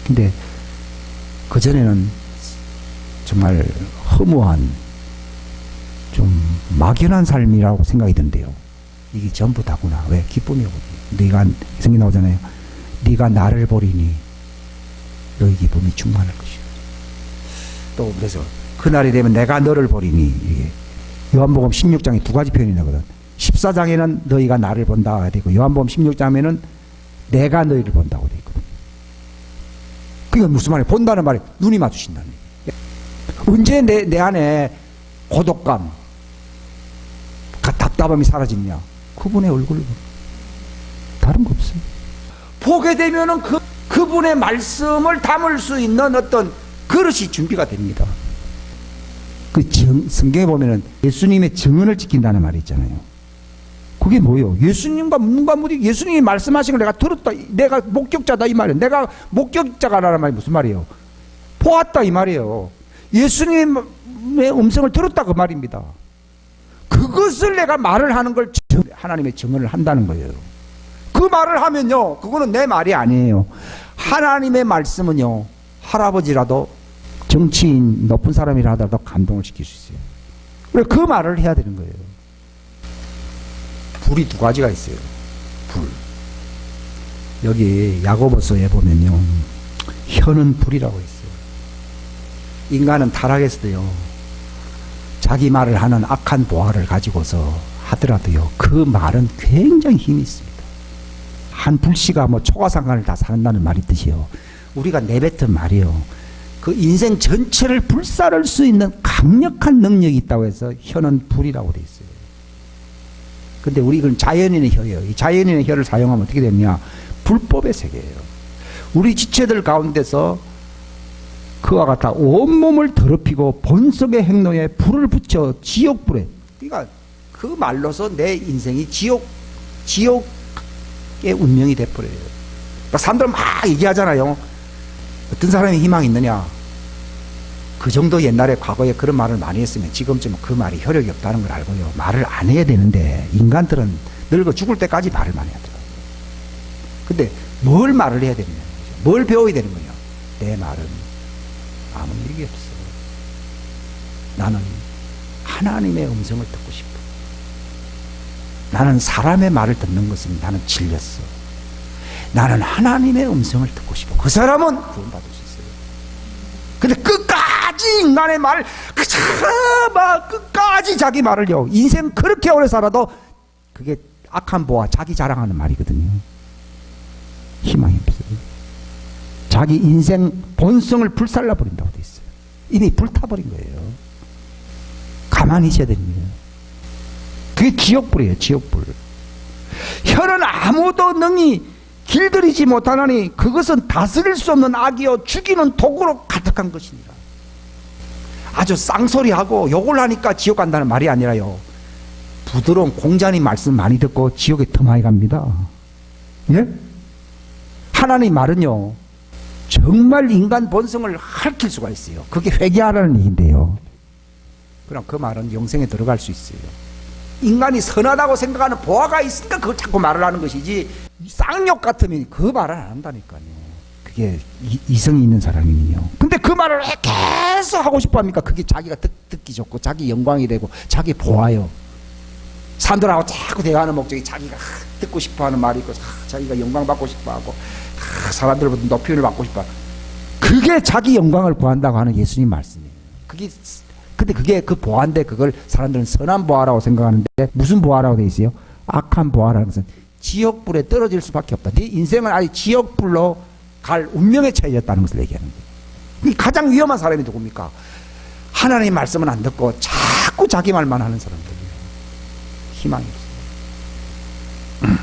근데 그전에는 정말 허무한 좀 막연한 삶이라고 생각이 든대요. 이게 전부 다구나. 왜? 기쁨이거든요. 네가 성경 나오잖아요. 네가 나를 보리니 너희 기쁨이 충만할 것이요. 또 그래서 그날이 되면 내가 너를 보리니 이게 요한복음 16장에 두 가지 표현이 나거든. 14장에는 너희가 나를 본다 되고 요한복음 16장에는 내가 너희를 본다고 되어 있거든. 그게 무슨 말이에요? 본다는 말이 눈이 마주친다는 얘기예요. 언제 내 안에 고독감, 답답함이 사라지냐? 그분의 얼굴을 보는 다른 거 없어요. 보게 되면은 그분의 말씀을 담을 수 있는 어떤 그릇이 준비가 됩니다. 성경에 보면은 예수님의 증언을 지킨다는 말이 있잖아요. 그게 뭐예요? 예수님과 묻는가 묻이 예수님이 말씀하신 걸 내가 들었다. 내가 목격자다 이 말이에요. 내가 목격자가라는 말이 무슨 말이에요? 보았다 이 말이에요. 예수님의 음성을 들었다 그 말입니다. 그것을 내가 말을 하는 걸 하나님의 증언을 한다는 거예요. 그 말을 하면요, 그거는 내 말이 아니에요. 하나님의 말씀은요, 할아버지라도 정치인 높은 사람이라 하더라도 감동을 시킬 수 있어요. 그래 그 말을 해야 되는 거예요. 불이 두 가지가 있어요. 불. 여기 야고보서에 보면요, 혀는 불이라고 있어요. 인간은 타락에서도요, 자기 말을 하는 악한 보화를 가지고서 하더라도요, 그 말은 굉장히 힘이 있습니다. 한 불씨가 뭐 초가상간을 다 산다는 말이 뜻이요. 우리가 내뱉은 말이요, 그 인생 전체를 불사를 수 있는 강력한 능력이 있다고 해서 혀는 불이라고 되어 있어요. 근데 우리 이건 자연인의 혀예요. 이 자연인의 혀를 사용하면 어떻게 되느냐? 불법의 세계예요. 우리 지체들 가운데서 그와 같아 온몸을 더럽히고 본성의 행로에 불을 붙여 지옥불에, 그러니까 그 말로서 내 인생이 지옥의 운명이 돼버려요. 그러니까 사람들은 막 얘기하잖아요. 어떤 사람이 희망이 있느냐? 그 정도 옛날에 과거에 그런 말을 많이 했으면 지금쯤 그 말이 효력이 없다는 걸 알고요, 말을 안 해야 되는데 인간들은 늙어 죽을 때까지 말을 많이 하더라고요. 근데 뭘 말을 해야 되느냐? 뭘 배워야 되는 거냐? 내 말은 아무 일이 없어. 나는 하나님의 음성을 듣고 싶어. 나는 사람의 말을 듣는 것은 나는 질렸어. 나는 하나님의 음성을 듣고 싶어. 그 사람은 구원받을 수 있어요. 근데 끝까지 인간의 말을 끝까지 자기 말을요, 인생 그렇게 오래 살아도 그게 악한 보아, 자기 자랑하는 말이거든요. 희망이 없어요. 자기 인생 본성을 불살라 버린다고 돼 있어요. 이미 불타버린 거예요. 가만히 있어야 됩니다. 그게 지옥불이에요. 지옥불. 혀는 아무도 능히 길들이지 못하나니 그것은 다스릴 수 없는 악이요 죽이는 독으로 가득한 것이니라. 아주 쌍소리하고 욕을 하니까 지옥 간다는 말이 아니라요, 부드러운 공자님 말씀 많이 듣고 지옥에 더 많이 갑니다. 예? 하나님 말은요, 정말 인간 본성을 핥힐 수가 있어요. 그게 회개하라는 얘기인데요, 그럼 그 말은 영생에 들어갈 수 있어요. 인간이 선하다고 생각하는 보아가 있으니까 그걸 자꾸 말을 하는 것이지, 쌍욕 같으면 그 말을 안 한다니까요. 그게 이성이 있는 사람이면요. 근데 그 말을 계속 하고 싶어 합니까? 그게 자기가 듣기 좋고 자기 영광이 되고 자기 보아요. 사람들하고 자꾸 대화하는 목적이 자기가 듣고 싶어하는 말이 있고, 자기가 영광 받고 싶어하고, 사람들보다 높임을 받고 싶어. 그게 자기 영광을 구한다고 하는 예수님 말씀이에요. 근데 그게 그 보아인데, 그걸 사람들은 선한 보아라고 생각하는데 무슨 보아라고 돼 있어요? 악한 보아라는 것은 지옥불에 떨어질 수밖에 없다. 네 인생은 아직 지옥불로 갈 운명에 처해졌다는 것을 얘기하는 거예요. 가장 위험한 사람이 누굽니까? 하나님 말씀은 안 듣고 자꾸 자기 말만 하는 사람들이에요. 희망이 없어요.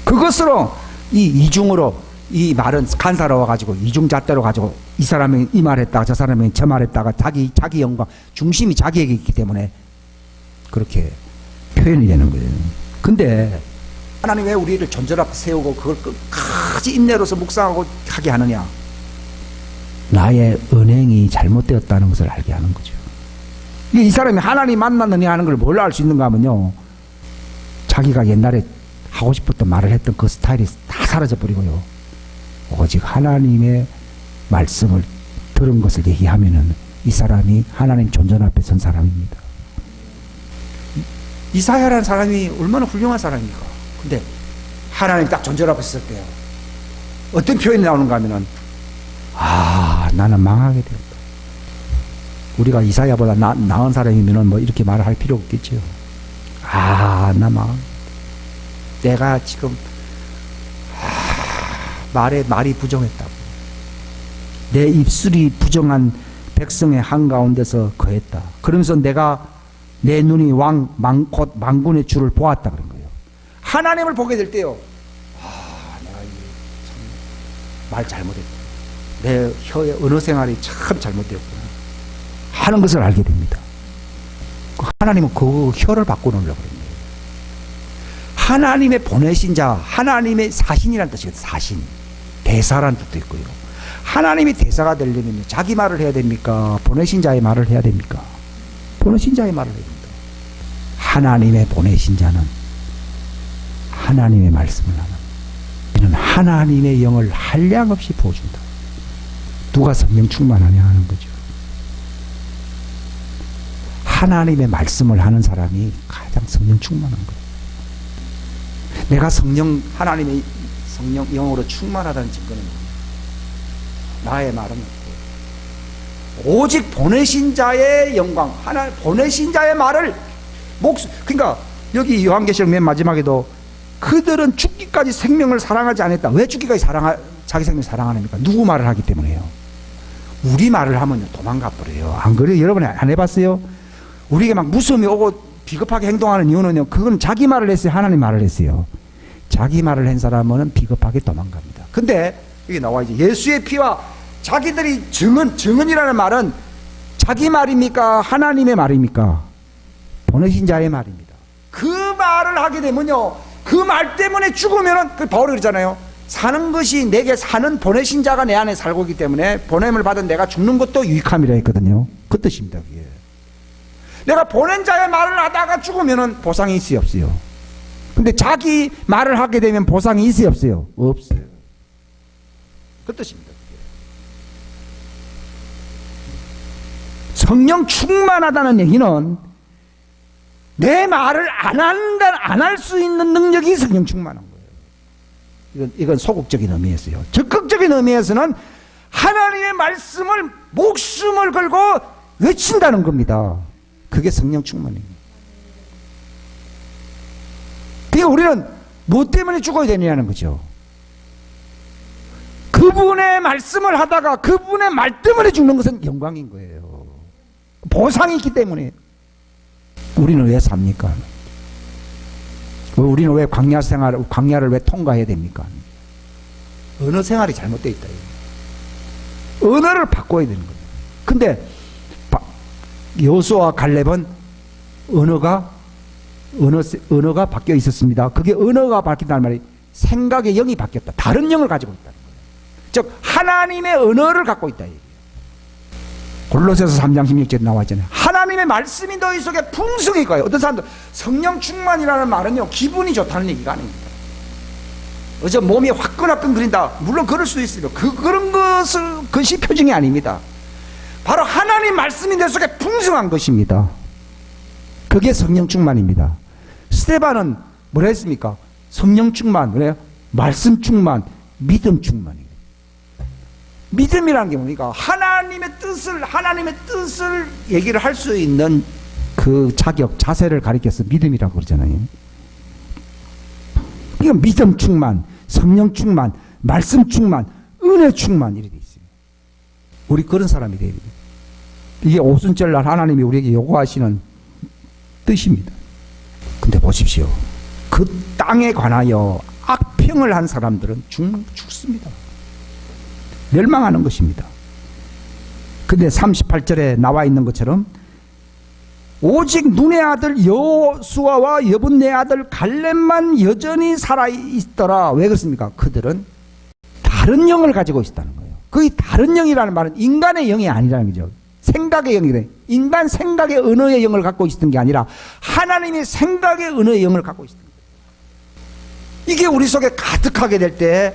그것으로 이 이중으로 이 말은 간사로워가지고 이중잣대로 가지고 이 사람이 이 말했다가 저 사람이 저 말했다가 자기 영광 중심이 자기에게 있기 때문에 그렇게 표현이 되는 거예요. 근데 하나님 왜 우리를 전절 앞에 세우고 그걸 끝까지 인내로서 묵상하고 하게 하느냐? 나의 언행이 잘못되었다는 것을 알게 하는 거죠. 이 사람이 하나님 만났느냐 하는 걸 뭘 알 수 있는가 하면요, 자기가 옛날에 하고 싶었던 말을 했던 그 스타일이 다 사라져 버리고요, 오직 하나님의 말씀을 들은 것을 얘기하면은 이 사람이 하나님 존전 앞에 선 사람입니다. 이사야라는 사람이 얼마나 훌륭한 사람입니까? 근데 하나님 딱 존전 앞에 섰을 때요, 어떤 표현이 나오는가 하면은, 나는 망하게 되었다. 우리가 이사야보다 나은 사람이면은 뭐 이렇게 말을 할 필요 없겠죠. 나 망. 내가 지금 말이 부정했다고. 내 입술이 부정한 백성의 한가운데서 거했다. 그러면서 내 눈이 곧 망군의 주를 보았다 그런 거예요. 하나님을 보게 될 때요, 내가 말 잘못했다. 내 혀의 언어 생활이 참 잘못되었구나 하는 것을 알게 됩니다. 하나님은 그 혀를 바꿔놓으려고 그랬네요. 하나님의 보내신 자, 하나님의 사신이라는 뜻이거든요. 사신, 대사라는 뜻도 있고요. 하나님이 대사가 되려면 자기 말을 해야 됩니까? 보내신 자의 말을 해야 됩니까? 보내신 자의 말을 해야 됩니다. 하나님의 보내신 자는 하나님의 말씀을 하는, 이는 하나님의 영을 한량없이 부어준다. 누가 성령 충만하냐 하는 거죠. 하나님의 말씀을 하는 사람이 가장 성령 충만한 거예요. 내가 하나님의 성령 영으로 충만하다는 증거는 나의 말은 오직 보내신 자의 영광, 보내신 자의 말을 그러니까 여기 요한계시록 맨 마지막에도 그들은 죽기까지 생명을 사랑하지 않았다. 왜 죽기까지 자기 생명을 사랑하십니까? 누구 말을 하기 때문에요. 우리 말을 하면요, 도망가 버려요. 안 그래요? 여러분 안 해봤어요? 우리에게 막 무서움이 오고 비겁하게 행동하는 이유는요, 그건 자기 말을 했어요, 하나님 말을 했어요? 자기 말을 한 사람은 비겁하게 도망갑니다. 근데 여기 나와 이제 예수의 피와 자기들이 증언이라는 말은 자기 말입니까? 하나님의 말입니까? 보내신 자의 말입니다. 그 말을 하게 되면요, 그 말 때문에 죽으면은, 바울이 그러잖아요. 사는 것이 내게 사는 보내신 자가 내 안에 살고 있기 때문에 보냄을 받은 내가 죽는 것도 유익함이라 했거든요. 그 뜻입니다. 그게. 내가 보낸 자의 말을 하다가 죽으면은 보상이 있어요, 없어요? 근데 자기 말을 하게 되면 보상이 있어요, 없어요? 없어요. 그 뜻입니다. 그게. 성령 충만하다는 얘기는 내 말을 안 할 수 있는 능력이 성령 충만한 거예요. 이건 소극적인 의미에서요. 적극적인 의미에서는 하나님의 말씀을 목숨을 걸고 외친다는 겁니다. 그게 성령 충만입니다. 그러니까 우리는 뭐 때문에 죽어야 되느냐는 거죠. 그분의 말씀을 하다가 그분의 말 때문에 죽는 것은 영광인 거예요. 보상이 있기 때문에. 우리는 왜 삽니까? 우리는 왜 광야를 왜 통과해야 됩니까? 언어 생활이 잘못되어 있다. 언어를 바꿔야 되는 거예요. 근데 여호수아와 갈렙은 언어가 바뀌어 있었습니다. 그게 언어가 바뀐다는 말이 생각의 영이 바뀌었다. 다른 영을 가지고 있다는 거예요. 즉 하나님의 언어를 갖고 있다. 골로새서 3장 16절에 나와 있잖아요. 하나님의 말씀이 너희 속에 풍성히 거예요. 어떤 사람들 성령 충만이라는 말은요, 기분이 좋다는 얘기가 아닙니다. 어제 몸이 화끈화끈거린다. 물론 그럴 수도 있어요. 그런 것이 표징이 아닙니다. 바로 하나님 말씀이 내 속에 풍성한 것입니다. 그게 성령 충만입니다. 스데반은 뭐라 했습니까? 성령 충만, 그래요? 말씀 충만, 믿음 충만입니다. 믿음이라는 게 뭡니까? 하나님의 뜻을 얘기를 할 수 있는 그 자세를 가리켜서 믿음이라고 그러잖아요. 이건 믿음 충만, 성령 충만, 말씀 충만, 은혜 충만 이렇게 돼 있어요. 우리 그런 사람이 돼야 돼요. 이게 오순절날 하나님이 우리에게 요구하시는 뜻입니다. 근데 보십시오. 그 땅에 관하여 악평을 한 사람들은 죽습니다. 멸망하는 것입니다. 근데 38절에 나와 있는 것처럼 오직 눈의 아들 여호수아와 여분네 아들 갈렙만 여전히 살아있더라. 왜 그렇습니까? 그들은 다른 영을 가지고 있었다는 거예요. 그 다른 영이라는 말은 인간의 영이 아니라는 거죠. 생각의 영이래. 인간 생각의 언어의 영을 갖고 있었던 게 아니라 하나님의 생각의 언어의 영을 갖고 있었던 거예요. 이게 우리 속에 가득하게 될 때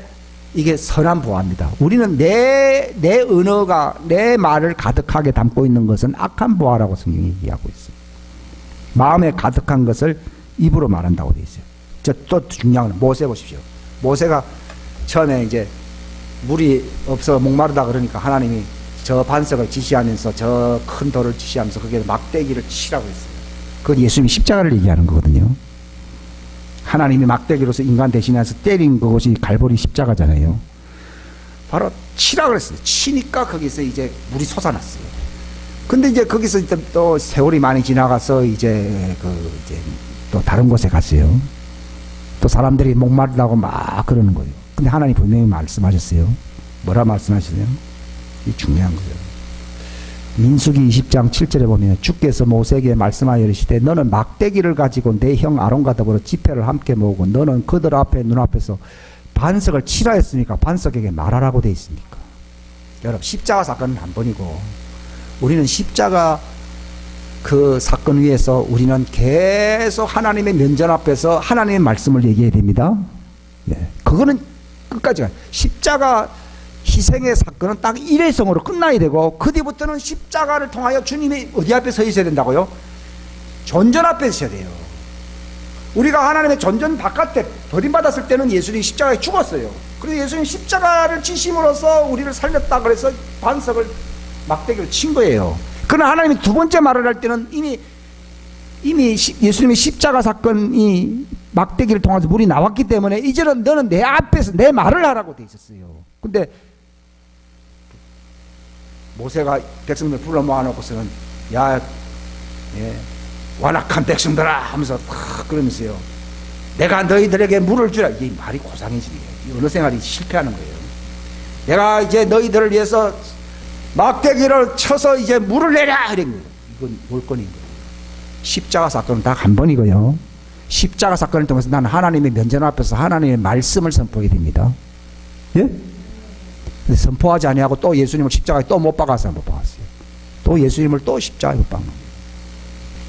이게 선한 보화입니다. 우리는 내 언어가 내 말을 가득하게 담고 있는 것은 악한 보화라고 성경이 얘기하고 있어요. 마음에 가득한 것을 입으로 말한다고 되어 있어요. 또 중요한 건 모세 보십시오. 모세가 처음에 이제 물이 없어 목마르다 그러니까 하나님이 저 반석을 지시하면서 저 큰 돌을 지시하면서 거기에 막대기를 치라고 했어요. 그건 예수님이 십자가를 얘기하는 거거든요. 하나님이 막대기로서 인간 대신해서 때린 그것이 갈보리 십자가잖아요. 바로 치라고 그랬어요. 치니까 거기서 이제 물이 솟아났어요. 근데 이제 거기서 또 세월이 많이 지나가서 이제 또 다른 곳에 갔어요. 또 사람들이 목마르다고 막 그러는 거예요. 근데 하나님 분명히 말씀하셨어요. 뭐라 말씀하셨어요? 이 중요한 거예요. 민수기 20장 7절에 보면 주께서 모세에게 말씀하여 이르시되 너는 막대기를 가지고 내 형 아론과 더불어 지폐를 함께 모으고 너는 그들 앞에 눈앞에서 반석을 치라 했으니까 반석에게 말하라고 되어 있습니까? 여러분 십자가 사건은 한 번이고 우리는 십자가 그 사건 위에서 우리는 계속 하나님의 면전 앞에서 하나님의 말씀을 얘기해야 됩니다. 네. 그거는 끝까지 가요. 십자가 희생의 사건은 딱 일회성으로 끝나야 되고 그 뒤부터는 십자가를 통하여 주님이 어디 앞에 서 있어야 된다고요? 전전 앞에 서야 돼요. 우리가 하나님의 전전 바깥에 버림받았을 때는 예수님이 십자가에 죽었어요. 그래서 예수님 십자가를 지심으로써 우리를 살렸다 그래서 반석을 막대기를 친 거예요. 그러나 하나님이 두 번째 말을 할 때는 이미 예수님의 십자가 사건이 막대기를 통해서 물이 나왔기 때문에 이제는 너는 내 앞에서 내 말을 하라고 돼 있었어요. 근데 모세가 백성들 불러 모아놓고서는 완악한 백성들아 하면서 탁 그러면서요. 내가 너희들에게 물을 주라. 이 말이 고상해지네요. 이 언어 생활이 실패하는 거예요. 내가 이제 너희들을 위해서 막대기를 쳐서 이제 물을 내라 이런 거예요. 이건 몰권인 거예요. 십자가 사건은 딱 한 번이고요. 십자가 사건을 통해서 나는 하나님의 면전 앞에서 하나님의 말씀을 선포하게 됩니다. 예? 선포하지 아니하고 또 예수님을 십자가에 또 못 박아서 못 박았어요. 또 예수님을 또 십자가에 못 박는 거예요.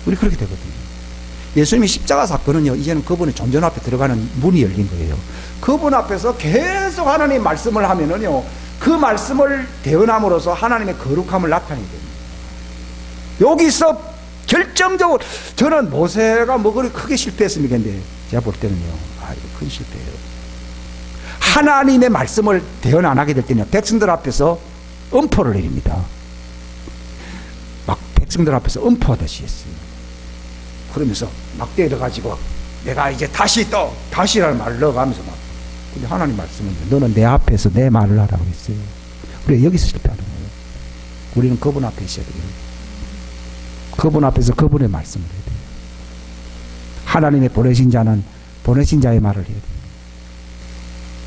우리 그렇게 되거든요. 예수님의 십자가 사건은요, 이제는 그분의 존전 앞에 들어가는 문이 열린 거예요. 그분 앞에서 계속 하나님의 말씀을 하면은요, 그 말씀을 대언함으로써 하나님의 거룩함을 나타내게 됩니다. 여기서 결정적으로 저는 모세가 뭐 그리 크게 실패했습니까? 근데 제가 볼 때는요, 이거 큰 실패예요. 하나님의 말씀을 대언 안 하게 될 때는 백성들 앞에서 엄포를 내립니다. 막 백성들 앞에서 엄포하듯이 했어요. 그러면서 막대기를 가지고 내가 이제 다시라는 말을 넣어가면서 막. 근데 하나님 말씀은 너는 내 앞에서 내 말을 하라고 했어요. 우리가 여기서 실패하는 거예요. 우리는 그분 앞에 있어야 돼요. 그분 앞에서 그분의 말씀을 해야 돼요. 하나님의 보내신 자는 보내신 자의 말을 해야 돼요.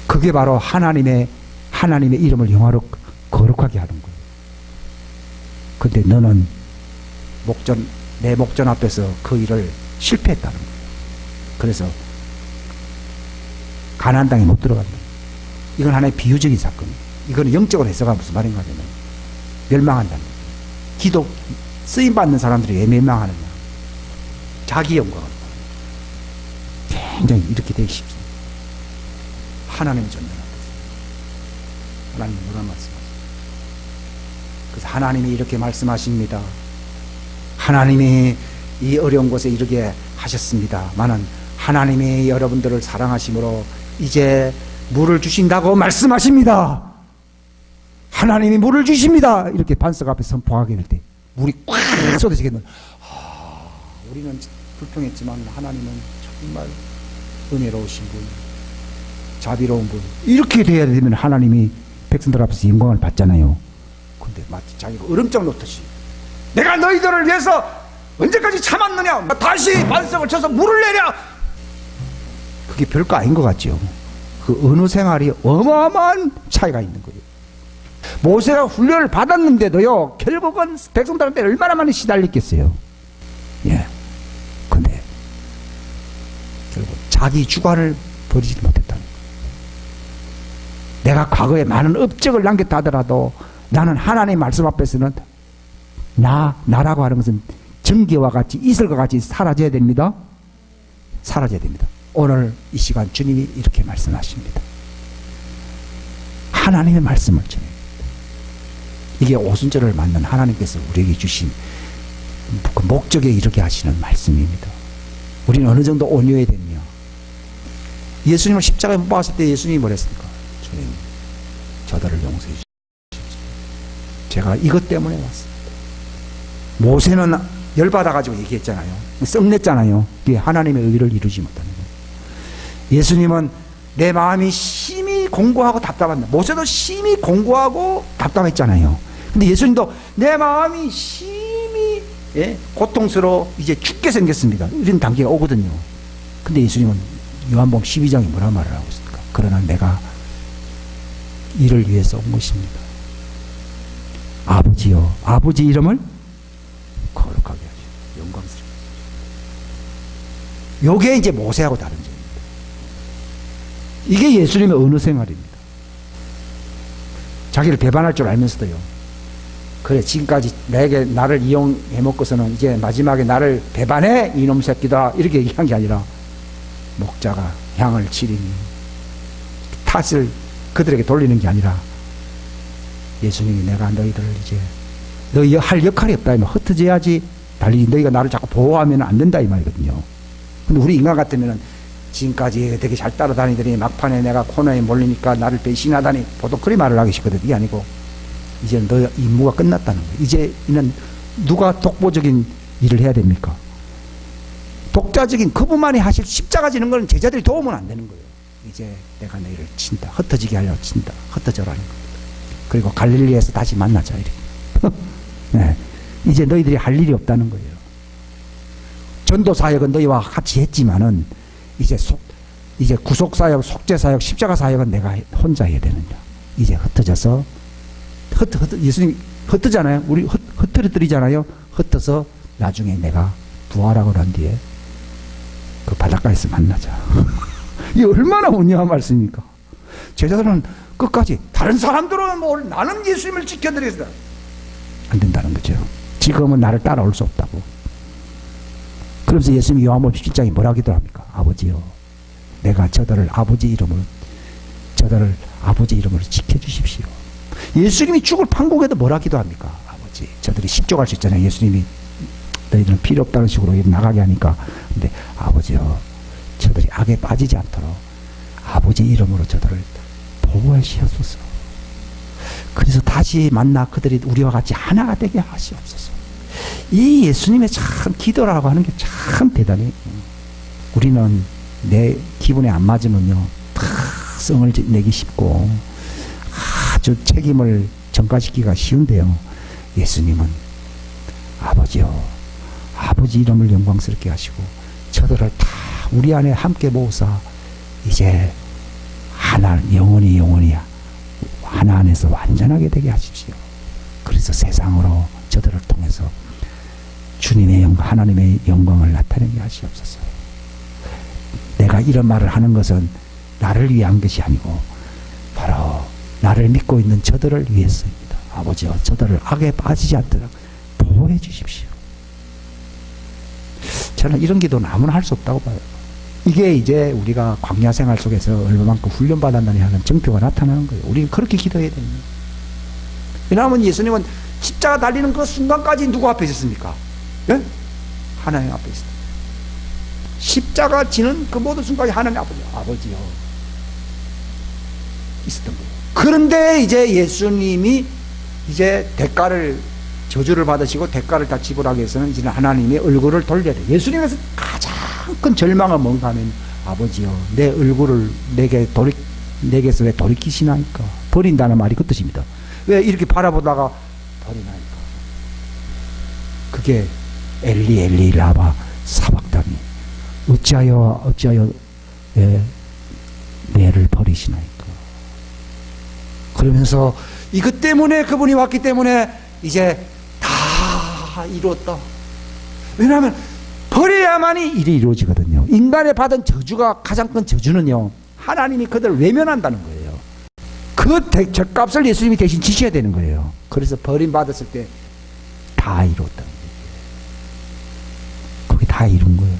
그게 바로 하나님의 이름을 영화로 거룩하게 하는 거예요. 근데 너는 내 목전 앞에서 그 일을 실패했다는 거예요. 그래서 가나안 땅에 못 들어간다. 이건 하나의 비유적인 사건이에요. 이거는 영적으로 해석하면 무슨 말인가 하면 멸망한다는 거예요. 기도 쓰임받는 사람들이 왜 멸망하느냐. 자기 영광을 굉장히 이렇게 되기 쉽습니다. 하나님의 전면 앞에서 하나님이 뭐라 말씀하십니까? 그래서 하나님이 이렇게 말씀하십니다. 하나님이 이 어려운 곳에 이르게 하셨습니다만은 하나님이 여러분들을 사랑하심으로 이제 물을 주신다고 말씀하십니다. 하나님이 물을 주십니다. 이렇게 반석 앞에 선포하게 될 때 물이 꽉 쏟아지겠는. 우리는 불평했지만 하나님은 정말 은혜로우신 분, 자비로운 분. 이렇게 돼야 되면 하나님이 백성들 앞에서 영광을 받잖아요. 근데 마치 자기가 얼음장 놓듯이 내가 너희들을 위해서 언제까지 참았느냐? 다시 반석을 쳐서 물을 내랴. 그게 별거 아닌 것 같죠. 그 어느 생활이 어마어마한 차이가 있는 거예요. 모세가 훈련을 받았는데도요, 결국은 백성들한테 얼마나 많이 시달렸겠어요. 예. 근데 결국 자기 주관을 버리지 못했다는 거예요. 내가 과거에 많은 업적을 남겼다 하더라도 나는 하나님의 말씀 앞에서는 나라고 하는 것은 전기와 같이 이슬과 같이 사라져야 됩니다. 사라져야 됩니다. 오늘 이 시간 주님이 이렇게 말씀하십니다. 하나님의 말씀을 전해야 됩니다. 이게 오순절을 맞는 하나님께서 우리에게 주신 그 목적에 이르게 하시는 말씀입니다. 우리는 어느 정도 온유해야 되느냐. 예수님을 십자가에 못 박았을 때 예수님이 뭐랬습니까? 주님, 저들을 용서해 주십시오. 제가 이것 때문에 왔습니다. 모세는 열받아가지고 얘기했잖아요. 썩냈잖아요. 그게 하나님의 의를 이루지 못하는 거예요. 예수님은 내 마음이 심히 공고하고 답답한다. 모세도 심히 공고하고 답답했잖아요. 근데 예수님도 내 마음이 심히 고통스러워 이제 죽게 생겼습니다. 이런 단계가 오거든요. 근데 예수님은 요한복음 12장에 뭐라 말을 하고 있습니까? 그러나 내가 이를 위해서 온 것입니다. 아버지요, 아버지 이름을 거룩하게 하시오. 영광스럽게. 요게 이제 모세하고 다른 점입니다. 이게 예수님의 어느 생활입니다. 자기를 배반할 줄 알면서도요. 그래, 지금까지 나를 이용해 먹고서는 이제 마지막에 나를 배반해 이놈 새끼다 이렇게 얘기한 게 아니라 목자가 양을 치리니 탓을 그들에게 돌리는 게 아니라 예수님이 내가 너희들을 이제 너희 할 역할이 없다 이면 흩어져야지 달리 너희가 나를 자꾸 보호하면 안 된다 이 말이거든요. 근데 우리 인간 같으면은 지금까지 되게 잘 따라다니더니 막판에 내가 코너에 몰리니까 나를 배신하다니 보통 그리 말을 하기 싫거든. 이게 아니고 이제 너 임무가 끝났다는 거예요. 이제는 누가 독보적인 일을 해야 됩니까? 독자적인 그분만이 하실 십자가 지는 건 제자들이 도우면 안 되는 거예요. 이제 내가 너희를 친다. 흩어지게 하려고 친다. 흩어져라는 겁니다. 그리고 갈릴리에서 다시 만나자 이렇게. 네. 이제 너희들이 할 일이 없다는 거예요. 전도 사역은 너희와 같이 했지만은 이제 구속 사역, 속죄 사역, 십자가 사역은 내가 혼자 해야 되느냐. 이제 흩어져서 예수님 흩어잖아요. 우리 흩어뜨리잖아요. 흩어서 나중에 내가 부활하고 난 뒤에 그 바닷가에서 만나자. 이게 얼마나 온유한 말씀입니까? 제자들은 끝까지 다른 사람들은 뭐 나는 예수님을 지켜드리겠다. 안 된다는 거죠. 지금은 나를 따라올 수 없다고. 그러면서 예수님이 요한복음 17장에 뭐라 기도합니까? 아버지요, 내가 저들을 아버지 이름으로 지켜주십시오. 예수님이 죽을 판국에도 뭐라 기도합니까? 아버지, 저들이 십조갈 수 있잖아요. 예수님이 너희들은 필요 없다는 식으로 나가게 하니까. 근데 아버지요, 저들이 악에 빠지지 않도록 아버지 이름으로 저들을 보호하시옵소서. 그래서 다시 만나 그들이 우리와 같이 하나가 되게 하시옵소서. 이 예수님의 참 기도라고 하는 게 참 대단해요. 우리는 내 기분에 안 맞으면요, 다 성을 내기 쉽고 아주 책임을 전가시키기가 쉬운데요. 예수님은 아버지요, 아버지 이름을 영광스럽게 하시고 저들을 다 우리 안에 함께 모으사 이제 하나 영원히 하나 안에서 완전하게 되게 하십시오. 그래서 세상으로 저들을 통해서 주님의 영광, 하나님의 영광을 나타내게 하시옵소서. 내가 이런 말을 하는 것은 나를 위한 것이 아니고 바로 나를 믿고 있는 저들을 위해서입니다. 아버지여, 저들을 악에 빠지지 않도록 보호해 주십시오. 저는 이런 기도는 아무나 할 수 없다고 봐요. 이게 이제 우리가 광야 생활 속에서 얼마만큼 훈련받았느냐 하는 증표가 나타나는 거예요. 우리는 그렇게 기도해야 됩니다. 왜냐하면 예수님은 십자가 달리는 그 순간까지 누구 앞에 있었습니까? 예? 하나님 앞에 있었다. 십자가 지는 그 모든 순간이 하나님 아버지요 있었던 거예요. 그런데 이제 예수님이 이제 대가를 저주를 받으시고 대가를 다 지불하기 위해서는 이제 하나님의 얼굴을 돌려야 돼요. 예수님에서 가장 큰 절망은 뭔가 하면 아버지요, 내 얼굴을 내게서 왜 돌이키시나이까. 버린다는 말이 그 뜻입니다. 왜 이렇게 바라보다가 버리나이까. 그게 엘리 엘리 라마 사박다니 어찌하여 내를 버리시나이까. 그러면서 이것 때문에 그분이 왔기 때문에 이제 다 이루었다. 왜냐하면 버려야만이 일이 이루어지거든요. 인간의 받은 저주가 가장 큰 저주는요, 하나님이 그들을 외면한다는 거예요. 그 죗값을 예수님이 대신 지셔야 되는 거예요. 그래서 버림받았을 때 다 이루었다는 거예요. 그게 다 이룬 거예요.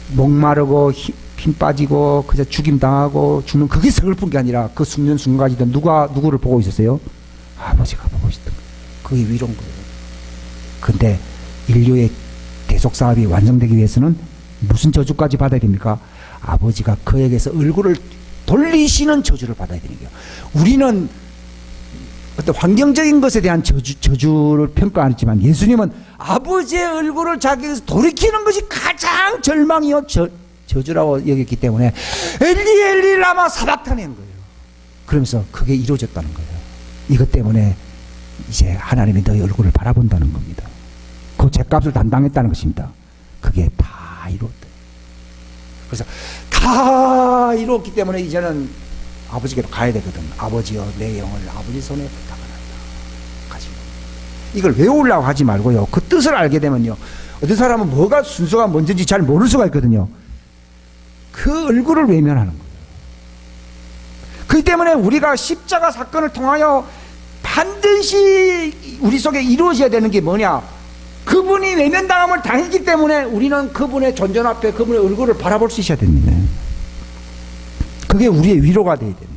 목마르고 힘 빠지고 그저 죽임당하고 죽는 그게 슬픈 게 아니라 그 죽는 순간까지도 누구를 보고 있었어요? 아버지가 보고 있었던 거예요. 그게 위로인 거예요. 근데 인류의 대속사업이 완성되기 위해서는 무슨 저주까지 받아야 됩니까? 아버지가 그에게서 얼굴을 돌리시는 저주를 받아야 되는 거예요. 우리는 어떤 환경적인 것에 대한 저주를 평가하지만 예수님은 아버지의 얼굴을 자기에게서 돌이키는 것이 가장 절망이요 저주라고 여겼기 때문에 엘리 엘리 라마 사박타니 한 거예요. 그러면서 그게 이루어졌다는 거예요. 이것 때문에 이제 하나님이 너희 얼굴을 바라본다는 겁니다. 그 죗값을 담당했다는 것입니다. 그게 다 이루었다. 그래서 다 이루었기 때문에 이제는 아버지께로 가야 되거든. 아버지여 내 영을 아버지 손에 부탁하나이다. 가지고 이걸 외우려고 하지 말고요. 그 뜻을 알게 되면요, 어떤 사람은 뭐가 순서가 뭔지 잘 모를 수가 있거든요. 그 얼굴을 외면하는 거예요. 그렇기 때문에 우리가 십자가 사건을 통하여 반드시 우리 속에 이루어져야 되는 게 뭐냐, 그분이 외면당함을 당했기 때문에 우리는 그분의 존전 앞에 그분의 얼굴을 바라볼 수 있어야 됩니다. 그게 우리의 위로가 돼야 됩니다.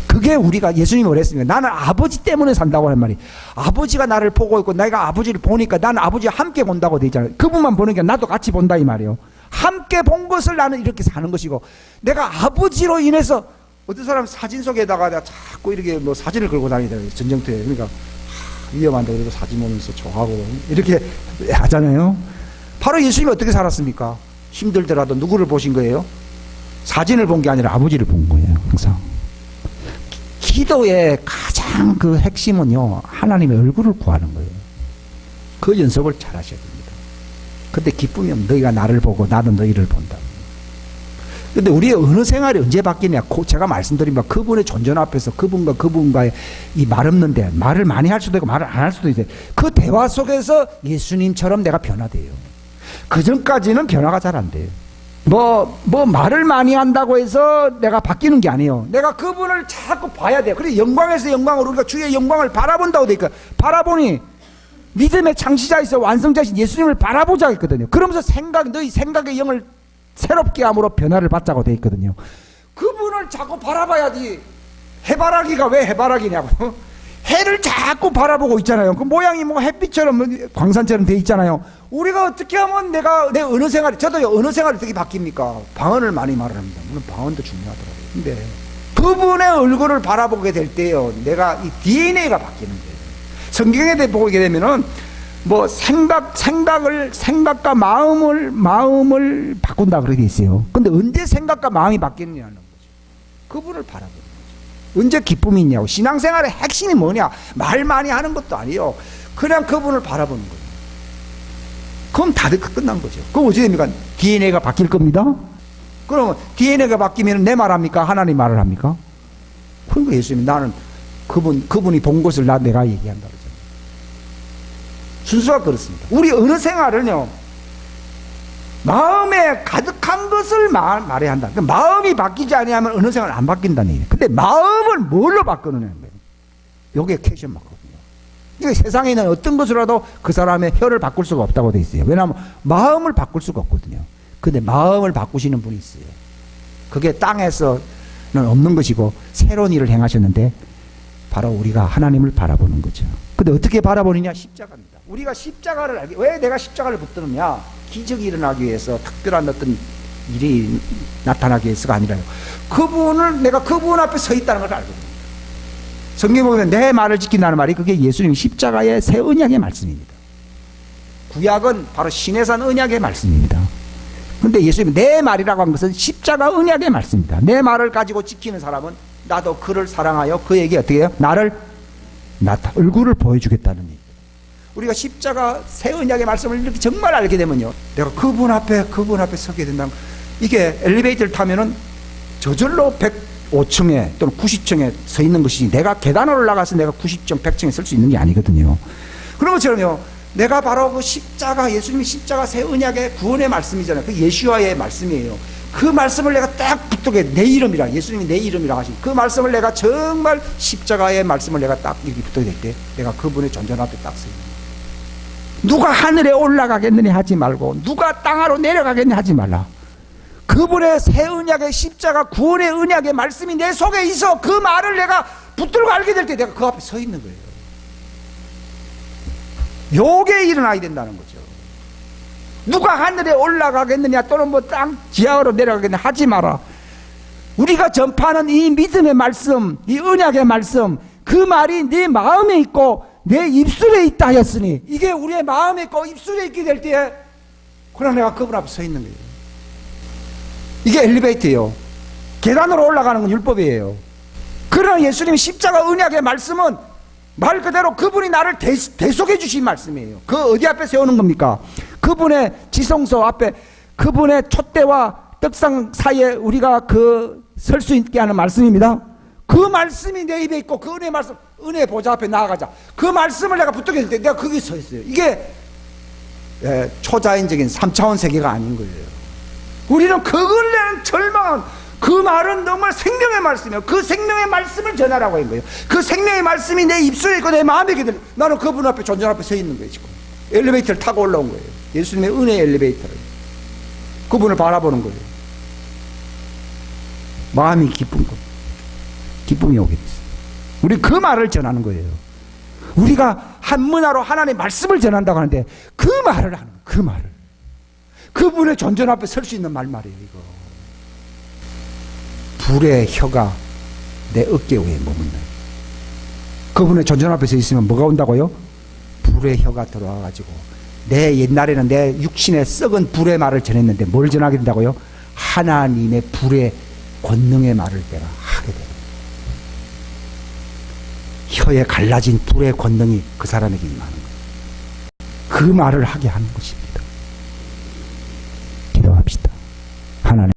그게 우리가, 예수님이 뭐랬습니까? 나는 아버지 때문에 산다고 하는 말이, 아버지가 나를 보고 있고 내가 아버지를 보니까 나는 아버지와 함께 본다고 돼 있잖아요. 그분만 보는 게 나도 같이 본다 이 말이에요. 함께 본 것을 나는 이렇게 사는 것이고, 내가 아버지로 인해서, 어떤 사람 사진 속에다가 내가 자꾸 이렇게 뭐 사진을 걸고 다니더라고요. 전쟁터에. 그러니까 위험한데 그래도 사진 보면서 좋아하고 이렇게 하잖아요. 바로 예수님이 어떻게 살았습니까? 힘들더라도 누구를 보신 거예요? 사진을 본 게 아니라 아버지를 본 거예요. 항상 기도의 가장 그 핵심은요, 하나님의 얼굴을 구하는 거예요. 그 연습을 잘 하셔야 됩니다. 근데 기쁨이 너희가 나를 보고 나도 너희를 본다. 근데 우리의 언어 생활이 언제 바뀌냐? 제가 말씀드린 그분의 존전 앞에서 그분과의 이 말 없는데, 말을 많이 할 수도 있고 말을 안 할 수도 있어요. 그 대화 속에서 예수님처럼 내가 변화돼요. 그 전까지는 변화가 잘 안 돼요. 말을 많이 한다고 해서 내가 바뀌는 게 아니에요. 내가 그분을 자꾸 봐야 돼요. 그래서 영광에서 영광으로 우리가 주의 영광을 바라본다고 되니까, 바라보니 믿음의 창시자이서 완성자이신 예수님을 바라보자 했거든요. 그러면서 너희 생각의 영을 새롭게 함으로 변화를 받자고 돼 있거든요. 그분을 자꾸 바라봐야지. 해바라기가 왜 해바라기냐고. 해를 자꾸 바라보고 있잖아요. 그 모양이 뭐 햇빛처럼 광산처럼 돼 있잖아요. 우리가 어떻게 하면 내 언어 생활이, 저도 언어 생활이 어떻게 바뀝니까? 방언을 많이 말을 합니다. 물론 방언도 중요하더라고요. 근데 그분의 얼굴을 바라보게 될 때요, 내가 이 DNA가 바뀌는 거예요. 성경에 대해 보게 되면은 생각과 마음을 바꾼다 그렇게 있어요. 근데 언제 생각과 마음이 바뀌느냐는 거죠. 그분을 바라보는 거죠. 언제 기쁨이 있냐고. 신앙생활의 핵심이 뭐냐? 말 많이 하는 것도 아니에요. 그냥 그분을 바라보는 거예요. 그럼 다들 끝난 거죠. 그럼 어떻게 됩니까? DNA가 바뀔 겁니다. 그러면 DNA가 바뀌면 내 말 합니까? 하나님 말을 합니까? 그러니까 예수님이 나는 그분이 본 것을 내가 얘기한다 그러잖아요. 순수가 그렇습니다. 우리 언어 생활은요, 마음에 가득한 것을 말해야 한다. 그러니까 마음이 바뀌지 아니하면 언어 생활은 안 바뀐다는 얘기예요. 근데 마음을 뭘로 바꾸느냐는 거예요. 요게 캐션 맞거든요. 그러니까 세상에 있는 어떤 것으로라도 그 사람의 혀를 바꿀 수가 없다고 돼 있어요. 왜냐하면 마음을 바꿀 수가 없거든요. 근데 마음을 바꾸시는 분이 있어요. 그게 땅에서는 없는 것이고 새로운 일을 행하셨는데, 바로 우리가 하나님을 바라보는 거죠. 근데 어떻게 바라보느냐? 십자가입니다. 우리가 십자가를 알게, 왜 내가 십자가를 붙드느냐? 기적이 일어나기 위해서, 특별한 어떤 일이 나타나기 위해서가 아니라요. 내가 그분 앞에 서 있다는 걸 알게 됩니다. 성경에 보면 내 말을 지킨다는 말이, 그게 예수님 십자가의 새 언약의 말씀입니다. 구약은 바로 신해산 언약의 말씀입니다. 근데 예수님이 내 말이라고 한 것은 십자가 언약의 말씀입니다. 내 말을 가지고 지키는 사람은 나도 그를 사랑하여 그에게 어떻게 해요? 나를 얼굴을 보여주겠다는 얘기. 우리가 십자가 새 언약의 말씀을 이렇게 정말 알게 되면요, 내가 그분 앞에 서게 된다면, 이게 엘리베이터를 타면은 저절로 105층에 또는 90층에 서 있는 것이지, 내가 계단을 올라가서 내가 90층, 100층에 설 수 있는 게 아니거든요. 그런 것처럼요, 내가 바로 그 십자가, 예수님이 십자가 새 언약의 구원의 말씀이잖아요. 그 예수와의 말씀이에요. 그 말씀을 내가 딱 붙들게, 내 이름이라, 예수님이 내 이름이라 하신 그 말씀을 내가 정말 십자가의 말씀을 내가 딱 이렇게 붙들게 될 때, 내가 그분의 존재 앞에 딱 서 있는 거예요. 누가 하늘에 올라가겠느니 하지 말고, 누가 땅으로 내려가겠느니 하지 말라. 그분의 새 언약의 십자가 구원의 언약의 말씀이 내 속에 있어. 그 말을 내가 붙들고 알게 될 때 내가 그 앞에 서 있는 거예요. 요게 일어나야 된다는 거죠. 누가 하늘에 올라가겠느냐 또는 뭐 땅 지하로 내려가겠느냐 하지 마라. 우리가 전파하는 이 믿음의 말씀, 이 언약의 말씀, 그 말이 네 마음에 있고 내 입술에 있다 하였으니, 이게 우리의 마음에 있고 입술에 있게 될 때에 그러나 내가 그분 앞에 서 있는 거예요. 이게 엘리베이터예요. 계단으로 올라가는 건 율법이에요. 그러나 예수님의 십자가 언약의 말씀은 말 그대로 그분이 나를 대속해 주신 말씀이에요. 그 어디 앞에 세우는 겁니까? 그분의 지성소 앞에, 그분의 촛대와 떡상 사이에 우리가 설 수 있게 하는 말씀입니다. 그 말씀이 내 입에 있고, 그 은혜의 말씀, 은혜 보좌 앞에 나아가자. 그 말씀을 내가 붙들게 될 때 내가 거기 서 있어요. 이게 초자연적인 3차원 세계가 아닌 거예요. 우리는 그걸 내는 절망한, 그 말은 정말 생명의 말씀이에요. 그 생명의 말씀을 전하라고 한 거예요. 그 생명의 말씀이 내 입술에 있고 내 마음에 있게 되면 나는 그분 앞에, 존재 앞에 서 있는 거예요. 지금 엘리베이터를 타고 올라온 거예요. 예수님의 은혜의 엘리베이터를. 그분을 바라보는 거예요. 마음이 기쁜 거, 기쁨이 오게 됐어요. 우리 그 말을 전하는 거예요. 우리가 한 문화로 하나님의 말씀을 전한다고 하는데 그 말을 하는 거예요. 그 말을. 그분의 존재 앞에 설 수 있는 말이에요. 이거 불의 혀가 내 어깨 위에 머문다. 그분의 존재 앞에 서 있으면 뭐가 온다고요? 불의 혀가 들어와 가지고, 내 옛날에는 내 육신의 썩은 불의 말을 전했는데 뭘 전하게 된다고요? 하나님의 불의 권능의 말을 내가 하게 돼요. 혀에 갈라진 불의 권능이 그 사람에게 임하는 거예요. 그 말을 하게 하는 것입니다. 기도합시다. 하나님